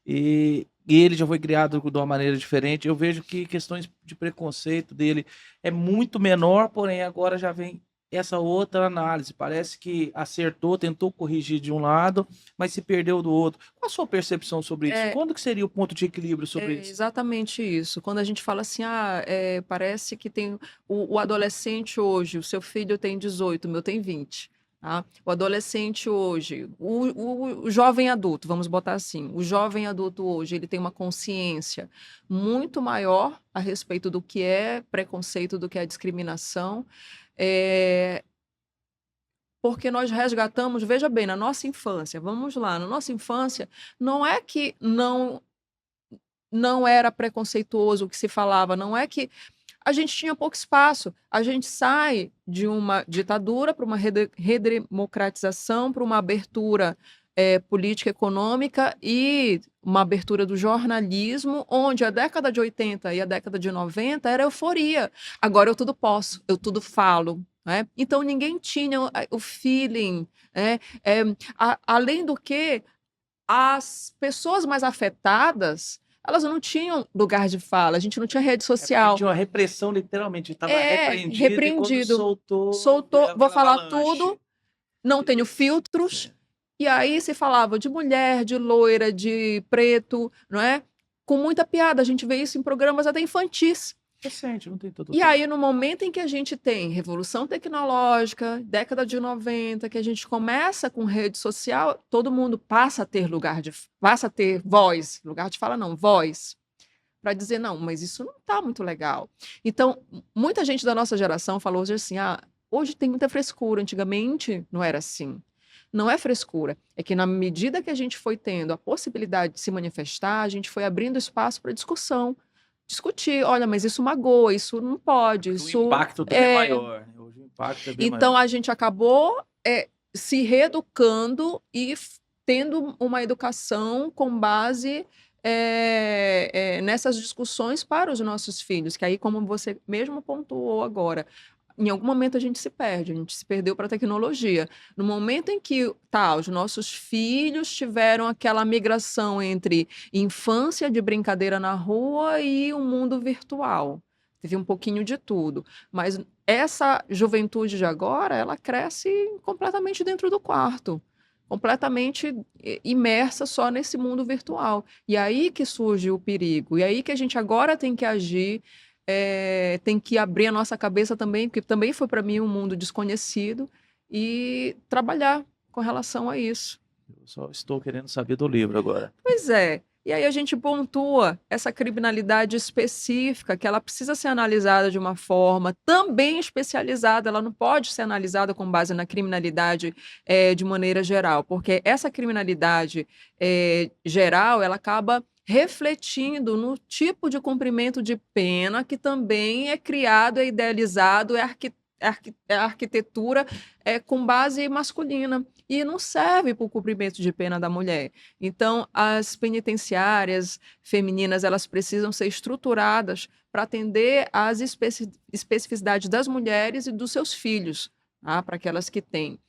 e ele já foi criado de uma maneira diferente. Eu vejo que questões de preconceito dele é muito menor, porém agora já vem essa outra análise. Parece que acertou, tentou corrigir de um lado, mas se perdeu do outro. Qual a sua percepção sobre isso? É Quando que seria o ponto de equilíbrio sobre É isso? exatamente isso. Quando a gente fala assim, parece que tem o adolescente hoje, o seu filho tem 18, o meu tem 20. Tá? O adolescente hoje, o jovem adulto, vamos botar assim, o jovem adulto hoje, ele tem uma consciência muito maior a respeito do que é preconceito, do que é discriminação. É, porque nós resgatamos, veja bem, na nossa infância, vamos lá, na nossa infância, não é que não era preconceituoso o que se falava, não é que a gente tinha pouco espaço. A gente sai de uma ditadura para uma redemocratização, para uma abertura política econômica e uma abertura do jornalismo, onde a década de 80 e a década de 90 era euforia. Agora eu tudo posso, eu tudo falo. Né? Então ninguém tinha o feeling. Né? Além do que, as pessoas mais afetadas, elas não tinham lugar de fala, a gente não tinha rede É porque social. tinha uma repressão, literalmente. Estava repreendido, e quando Repreendido. soltou, Soltou, veio vou aquela falar avalanche. tudo, não tenho filtros. E aí se falava de mulher, de loira, de preto, não é? Com muita piada. A gente vê isso em programas até infantis. Recente, não tem todo E aí, no momento em que a gente tem revolução tecnológica, década de 90, que a gente começa com rede social, todo mundo passa a ter passa a ter voz, lugar de fala não, voz, para dizer, não, mas isso não está muito legal. Então, muita gente da nossa geração falou hoje assim, hoje tem muita frescura, antigamente não era assim. Não é frescura, é que na medida que a gente foi tendo a possibilidade de se manifestar, a gente foi abrindo espaço para discussão, discutir, olha, mas isso magoa, isso não pode, O isso impacto também é maior. Né? Hoje o impacto é bem Então maior. a gente acabou se reeducando e tendo uma educação com base nessas discussões para os nossos filhos, que aí, como você mesmo pontuou agora, em algum momento a gente se perdeu para a tecnologia. No momento em que os nossos filhos tiveram aquela migração entre infância de brincadeira na rua e o mundo virtual. Teve um pouquinho de tudo. Mas essa juventude de agora, ela cresce completamente dentro do quarto, completamente imersa só nesse mundo virtual. E aí que surge o perigo. E aí que a gente agora tem que agir, tem que abrir a nossa cabeça também, porque também foi para mim um mundo desconhecido, e trabalhar com relação a isso. Eu só estou querendo saber do livro agora. Pois é. E aí a gente pontua essa criminalidade específica, que ela precisa ser analisada de uma forma também especializada, ela não pode ser analisada com base na criminalidade de maneira geral, porque essa criminalidade geral, ela acaba refletindo no tipo de cumprimento de pena que também é criado, é idealizado, é arquitetura com base masculina e não serve para o cumprimento de pena da mulher. Então, as penitenciárias femininas, elas precisam ser estruturadas para atender às especificidades das mulheres e dos seus filhos, para aquelas que têm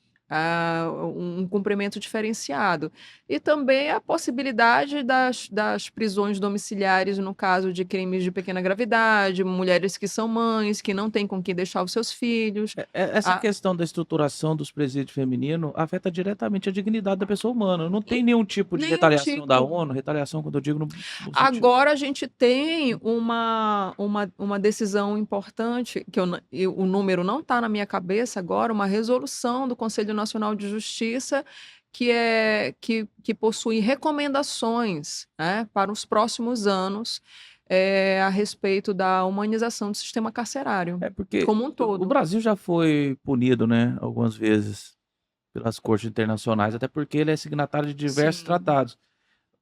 um cumprimento diferenciado. E também a possibilidade das prisões domiciliares no caso de crimes de pequena gravidade, mulheres que são mães, que não têm com quem deixar os seus filhos. Essa questão da estruturação dos presídios femininos afeta diretamente a dignidade da pessoa humana. Não tem nenhum tipo de Nenhum retaliação da tipo. ONU, retaliação quando eu digo no sentido... Agora a gente tem uma decisão importante, que o número não está na minha cabeça agora, uma resolução do Conselho Nacional de Justiça que possui recomendações, né, para os próximos anos a respeito da humanização do sistema carcerário, porque como um o todo. Brasil já foi punido, né, algumas vezes pelas cortes internacionais, até porque ele é signatário de diversos Sim. tratados.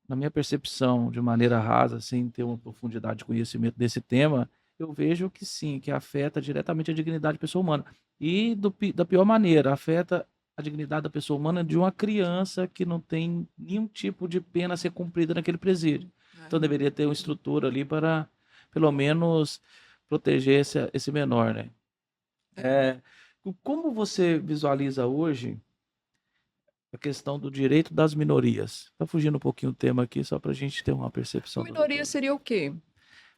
Na minha percepção, de maneira rasa, sem ter uma profundidade de conhecimento desse tema, eu vejo que sim, que afeta diretamente a dignidade da pessoa humana. E da pior maneira, afeta a dignidade da pessoa humana de uma criança que não tem nenhum tipo de pena a ser cumprida naquele presídio. Então deveria ter uma estrutura ali para, pelo menos, proteger esse menor, né? Como você visualiza hoje a questão do direito das minorias? Está fugindo um pouquinho o tema aqui, só para a gente ter uma percepção. Minoria seria o quê?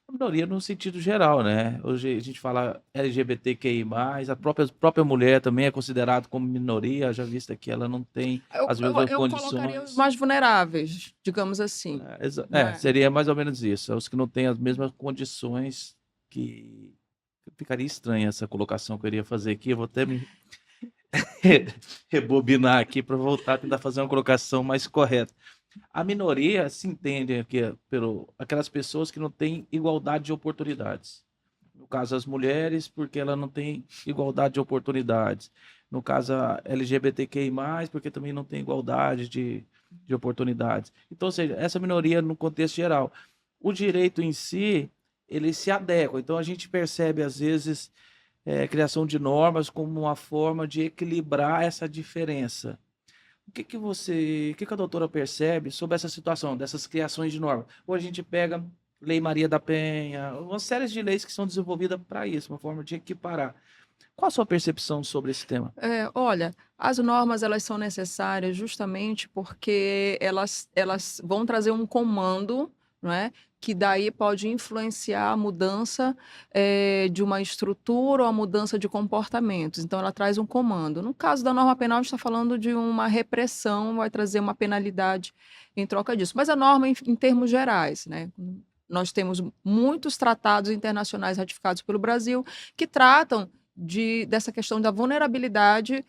A minoria no sentido geral, né? Hoje a gente fala LGBTQI+, a própria mulher também é considerada como minoria, já vista que ela não tem as mesmas Eu colocaria os condições. mais vulneráveis, digamos assim. Né? Seria mais ou menos isso. Os que não têm as mesmas condições, que ficaria estranha essa colocação que eu iria fazer aqui. Eu vou até me rebobinar aqui para voltar a tentar fazer uma colocação mais correta. A minoria se entende aqui aquelas pessoas que não têm igualdade de oportunidades. No caso, as mulheres, porque ela não tem igualdade de oportunidades. no caso a LGBTQI+, porque também não tem igualdade de oportunidades. Então, ou seja, essa minoria no contexto geral. O direito em si, ele se adequa. Então, a gente percebe, às vezes, criação de normas como uma forma de equilibrar essa diferença. O que a doutora percebe sobre essa situação, dessas criações de normas? Ou a gente pega Lei Maria da Penha, uma série de leis que são desenvolvidas para isso, uma forma de equiparar. Qual a sua percepção sobre esse tema? Olha, as normas elas são necessárias justamente porque elas vão trazer um comando, não é? Que daí pode influenciar a mudança de uma estrutura ou a mudança de comportamentos. Então, ela traz um comando. No caso da norma penal, a gente está falando de uma repressão, vai trazer uma penalidade em troca disso. Mas a norma, em termos gerais, né? Nós temos muitos tratados internacionais ratificados pelo Brasil que tratam dessa questão da vulnerabilidade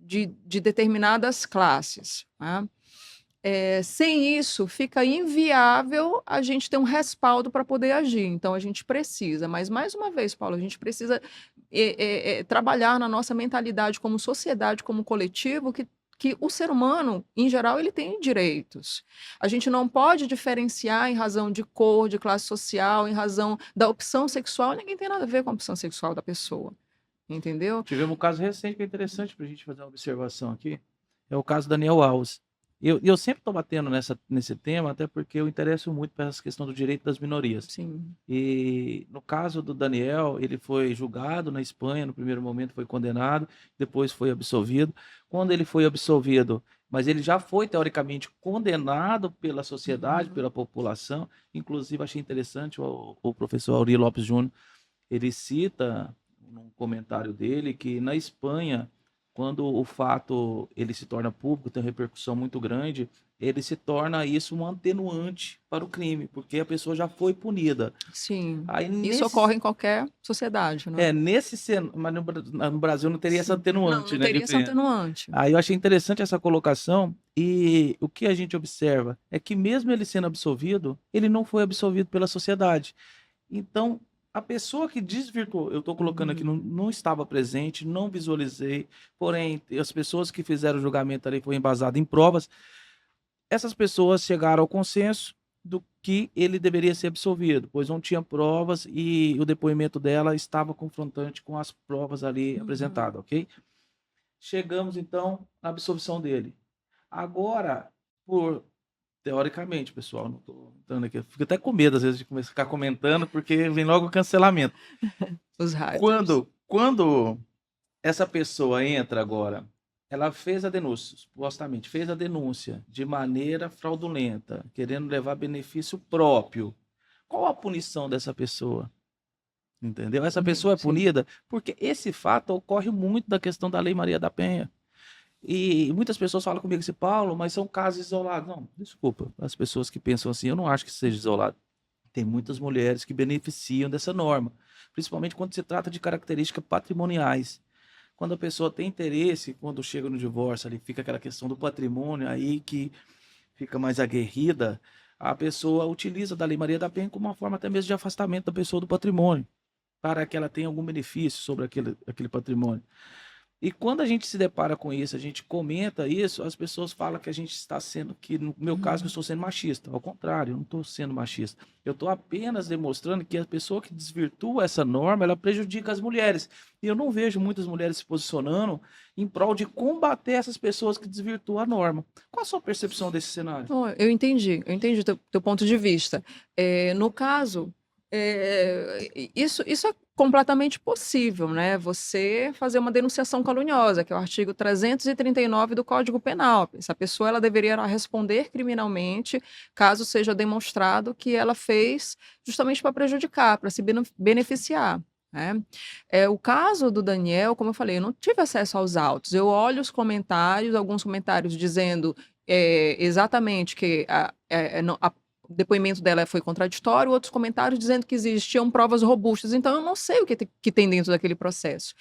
de determinadas classes. Né? Sem isso, fica inviável a gente ter um respaldo para poder agir. Então, a gente precisa, mas mais uma vez, Paulo, a gente precisa trabalhar na nossa mentalidade como sociedade, como coletivo, que o ser humano, em geral, ele tem direitos. A gente não pode diferenciar em razão de cor, de classe social, em razão da opção sexual. Ninguém tem nada a ver com a opção sexual da pessoa, entendeu? Tivemos um caso recente que é interessante para a gente fazer uma observação aqui. É o caso Daniel Alves. Eu sempre estou batendo nesse tema, até porque eu interesso muito para essa questão do direito das minorias. Sim. E no caso do Daniel, ele foi julgado na Espanha, no primeiro momento foi condenado, depois foi absolvido. Quando ele foi absolvido, mas ele já foi teoricamente condenado pela sociedade, pela população. Inclusive, achei interessante o professor Auri Lopes Júnior, ele cita num comentário dele que na Espanha, quando o fato ele se torna público, tem uma repercussão muito grande, ele se torna isso um atenuante para o crime, porque a pessoa já foi punida. Sim. Aí, Isso ocorre em qualquer sociedade, né? Mas no Brasil não teria essa atenuante, não né? teria essa atenuante. Aí eu achei interessante essa colocação, e o que a gente observa é que mesmo ele sendo absolvido, ele não foi absolvido pela sociedade. Então, a pessoa que desvirtuou, eu estou colocando aqui, não estava presente, não visualizei, porém, as pessoas que fizeram o julgamento ali foi embasado em provas, essas pessoas chegaram ao consenso do que ele deveria ser absolvido, pois não tinha provas e o depoimento dela estava confrontante com as provas ali apresentadas, ok? Chegamos, então, na absolvição dele. Agora, teoricamente, pessoal, não estou entrando aqui, eu fico até com medo, às vezes, de começar a ficar comentando, porque vem logo o cancelamento. Os haters. Quando essa pessoa entra agora, ela fez a denúncia, supostamente, fez a denúncia de maneira fraudulenta, querendo levar benefício próprio. Qual a punição dessa pessoa? Entendeu? Essa pessoa é punida porque esse fato ocorre muito da questão da Lei Maria da Penha. E muitas pessoas falam comigo assim, Paulo, mas são casos isolados. Não, desculpa, as pessoas que pensam assim, eu não acho que seja isolado. Tem muitas mulheres que beneficiam dessa norma, principalmente quando se trata de características patrimoniais. Quando a pessoa tem interesse, quando chega no divórcio, ali fica aquela questão do patrimônio aí que fica mais aguerrida, a pessoa utiliza da Lei Maria da Penha como uma forma até mesmo de afastamento da pessoa do patrimônio, para que ela tenha algum benefício sobre aquele patrimônio. E quando a gente se depara com isso, a gente comenta isso, as pessoas falam que a gente está sendo, que no meu caso, eu estou sendo machista. Ao contrário, eu não estou sendo machista. Eu estou apenas demonstrando que a pessoa que desvirtua essa norma, ela prejudica as mulheres. E eu não vejo muitas mulheres se posicionando em prol de combater essas pessoas que desvirtuam a norma. Qual a sua percepção desse cenário? Eu entendi o teu ponto de vista. No caso, isso é completamente possível, né? Você fazer uma denunciação caluniosa, que é o artigo 339 do Código Penal. Essa pessoa ela deveria responder criminalmente, caso seja demonstrado que ela fez justamente para prejudicar, para se beneficiar. Né? O caso do Daniel, como eu falei, eu não tive acesso aos autos. Eu olho os comentários, alguns comentários dizendo exatamente que o depoimento dela foi contraditório, outros comentários dizendo que existiam provas robustas. Então, eu não sei o que tem dentro daquele processo.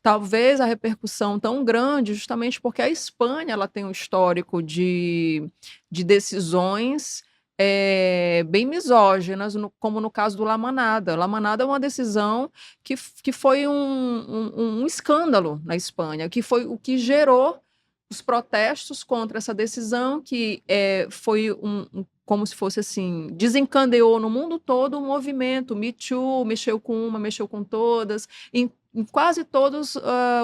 Talvez a repercussão tão grande, justamente porque a Espanha ela tem um histórico de decisões bem misóginas, como no caso do La Manada. La Manada é uma decisão que foi um escândalo na Espanha, que foi o que gerou os protestos contra essa decisão, que foi como se fosse assim, desencadeou no mundo todo um movimento, Me Too, mexeu com uma, mexeu com todas, em quase todos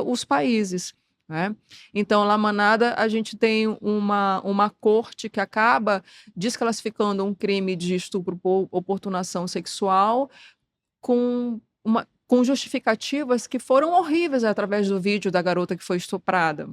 os países, né? Então, La Manada, a gente tem uma corte que acaba desclassificando um crime de estupro por oportunação sexual com justificativas que foram horríveis através do vídeo da garota que foi estuprada,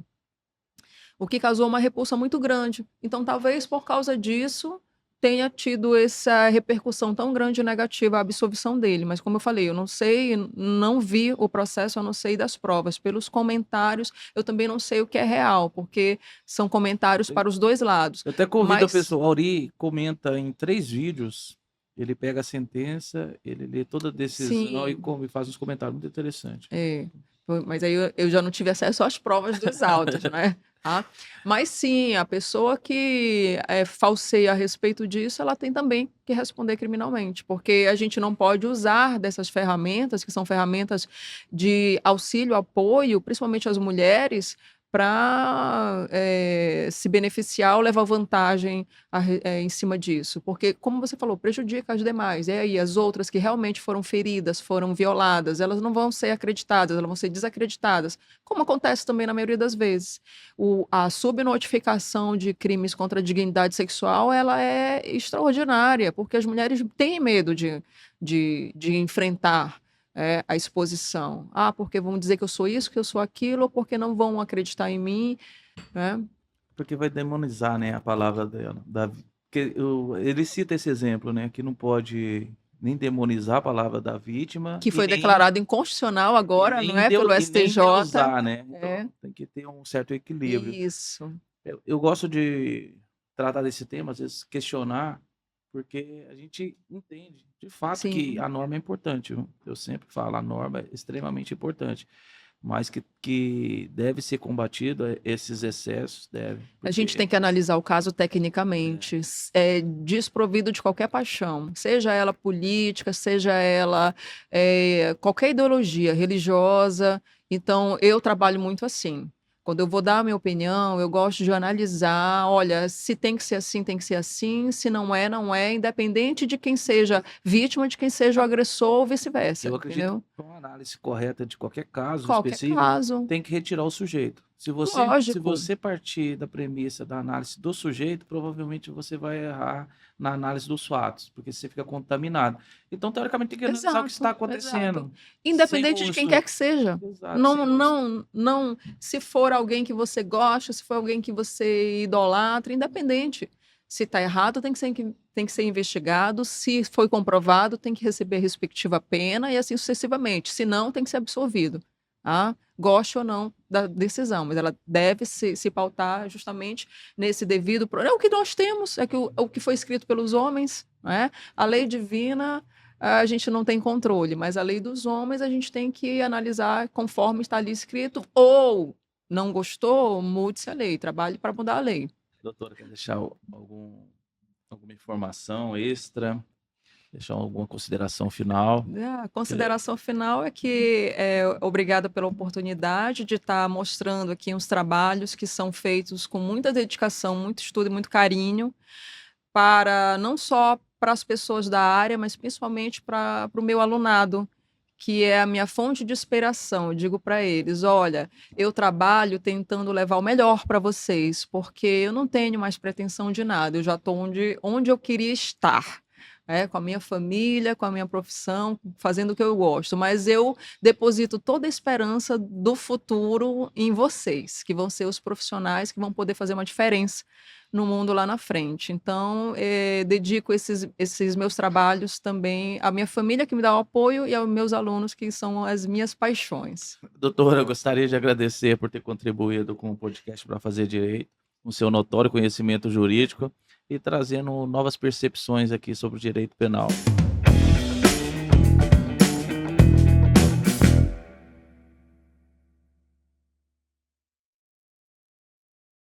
o que causou uma repulsa muito grande. Então, talvez por causa disso tenha tido essa repercussão tão grande e negativa a absolvição dele. Mas, como eu falei, eu não sei, não vi o processo, eu não sei das provas. Pelos comentários, eu também não sei o que é real, porque são comentários para os dois lados. Eu até convido a Mas, pessoa, o Auri comenta em 3 vídeos, ele pega a sentença, ele lê toda a decisão e sim, faz uns comentários muito interessantes. mas aí eu já não tive acesso às provas dos autos, né? Tá? Mas sim, a pessoa que falseia a respeito disso, ela tem também que responder criminalmente, porque a gente não pode usar dessas ferramentas, que são ferramentas de auxílio, apoio, principalmente às mulheres, para se beneficiar ou levar vantagem em cima disso. Porque, como você falou, prejudica as demais. E aí, as outras que realmente foram feridas, foram violadas, elas não vão ser acreditadas, elas vão ser desacreditadas, como acontece também na maioria das vezes. A subnotificação de crimes contra a dignidade sexual, ela é extraordinária, porque as mulheres têm medo de enfrentar a exposição. Porque vão dizer que eu sou isso, que eu sou aquilo, ou porque não vão acreditar em mim, né? Porque vai demonizar, né, a palavra dela. Ele cita esse exemplo, né, que não pode nem demonizar a palavra da vítima Que foi declarado inconstitucional agora, não é, pelo e nem STJ. endeusar, né? É. Então tem que ter um certo equilíbrio. Isso. Eu gosto de tratar desse tema, às vezes questionar, porque a gente entende, de fato, que Sim. a norma é importante, viu? Eu sempre falo, a norma é extremamente importante, mas que deve ser combatido esses excessos, deve. A gente Porque tem que analisar o caso tecnicamente, desprovido de qualquer paixão, seja ela política, seja ela qualquer ideologia religiosa. Então, eu trabalho muito assim. Quando eu vou dar a minha opinião, eu gosto de analisar, olha, se tem que ser assim, tem que ser assim, se não é, não é, independente de quem seja vítima, de quem seja o agressor ou vice-versa, eu acredito entendeu? que uma análise correta de qualquer caso Qualquer específico caso, tem que retirar o sujeito. Se lógico. você partir da premissa da análise do sujeito, provavelmente você vai errar na análise dos fatos, porque você fica contaminado. Então, teoricamente, tem que analisar o que está Exato, acontecendo. exato. Independente de quem quer que seja. Exato, sem Não, se for alguém que você gosta, se for alguém que você idolatra, independente. Se está errado, tem que ser investigado. Se foi comprovado, tem que receber a respectiva pena e assim sucessivamente. Se não, tem que ser absolvido. Tá? Goste ou não da decisão, mas ela deve se pautar justamente nesse devido. É o que nós temos, o que foi escrito pelos homens, não é? A lei divina a gente não tem controle, mas a lei dos homens a gente tem que analisar conforme está ali escrito, ou não gostou, mude-se a lei, trabalhe para mudar a lei. Doutora, quer deixar alguma informação extra? Deixar alguma consideração final? A consideração final é que obrigada pela oportunidade de estar mostrando aqui uns trabalhos que são feitos com muita dedicação, muito estudo e muito carinho, para não só para as pessoas da área, mas principalmente para o meu alunado, que é a minha fonte de inspiração. Eu digo para eles: olha, eu trabalho tentando levar o melhor para vocês, porque eu não tenho mais pretensão de nada, eu já estou onde eu queria estar. Com a minha família, com a minha profissão, fazendo o que eu gosto, mas eu deposito toda a esperança do futuro em vocês, que vão ser os profissionais que vão poder fazer uma diferença no mundo lá na frente. Então, dedico esses meus trabalhos também à minha família, que me dá o apoio, e aos meus alunos, que são as minhas paixões. Doutora, eu gostaria de agradecer por ter contribuído com o podcast para fazer direito, com seu notório conhecimento jurídico e trazendo novas percepções aqui sobre o direito penal.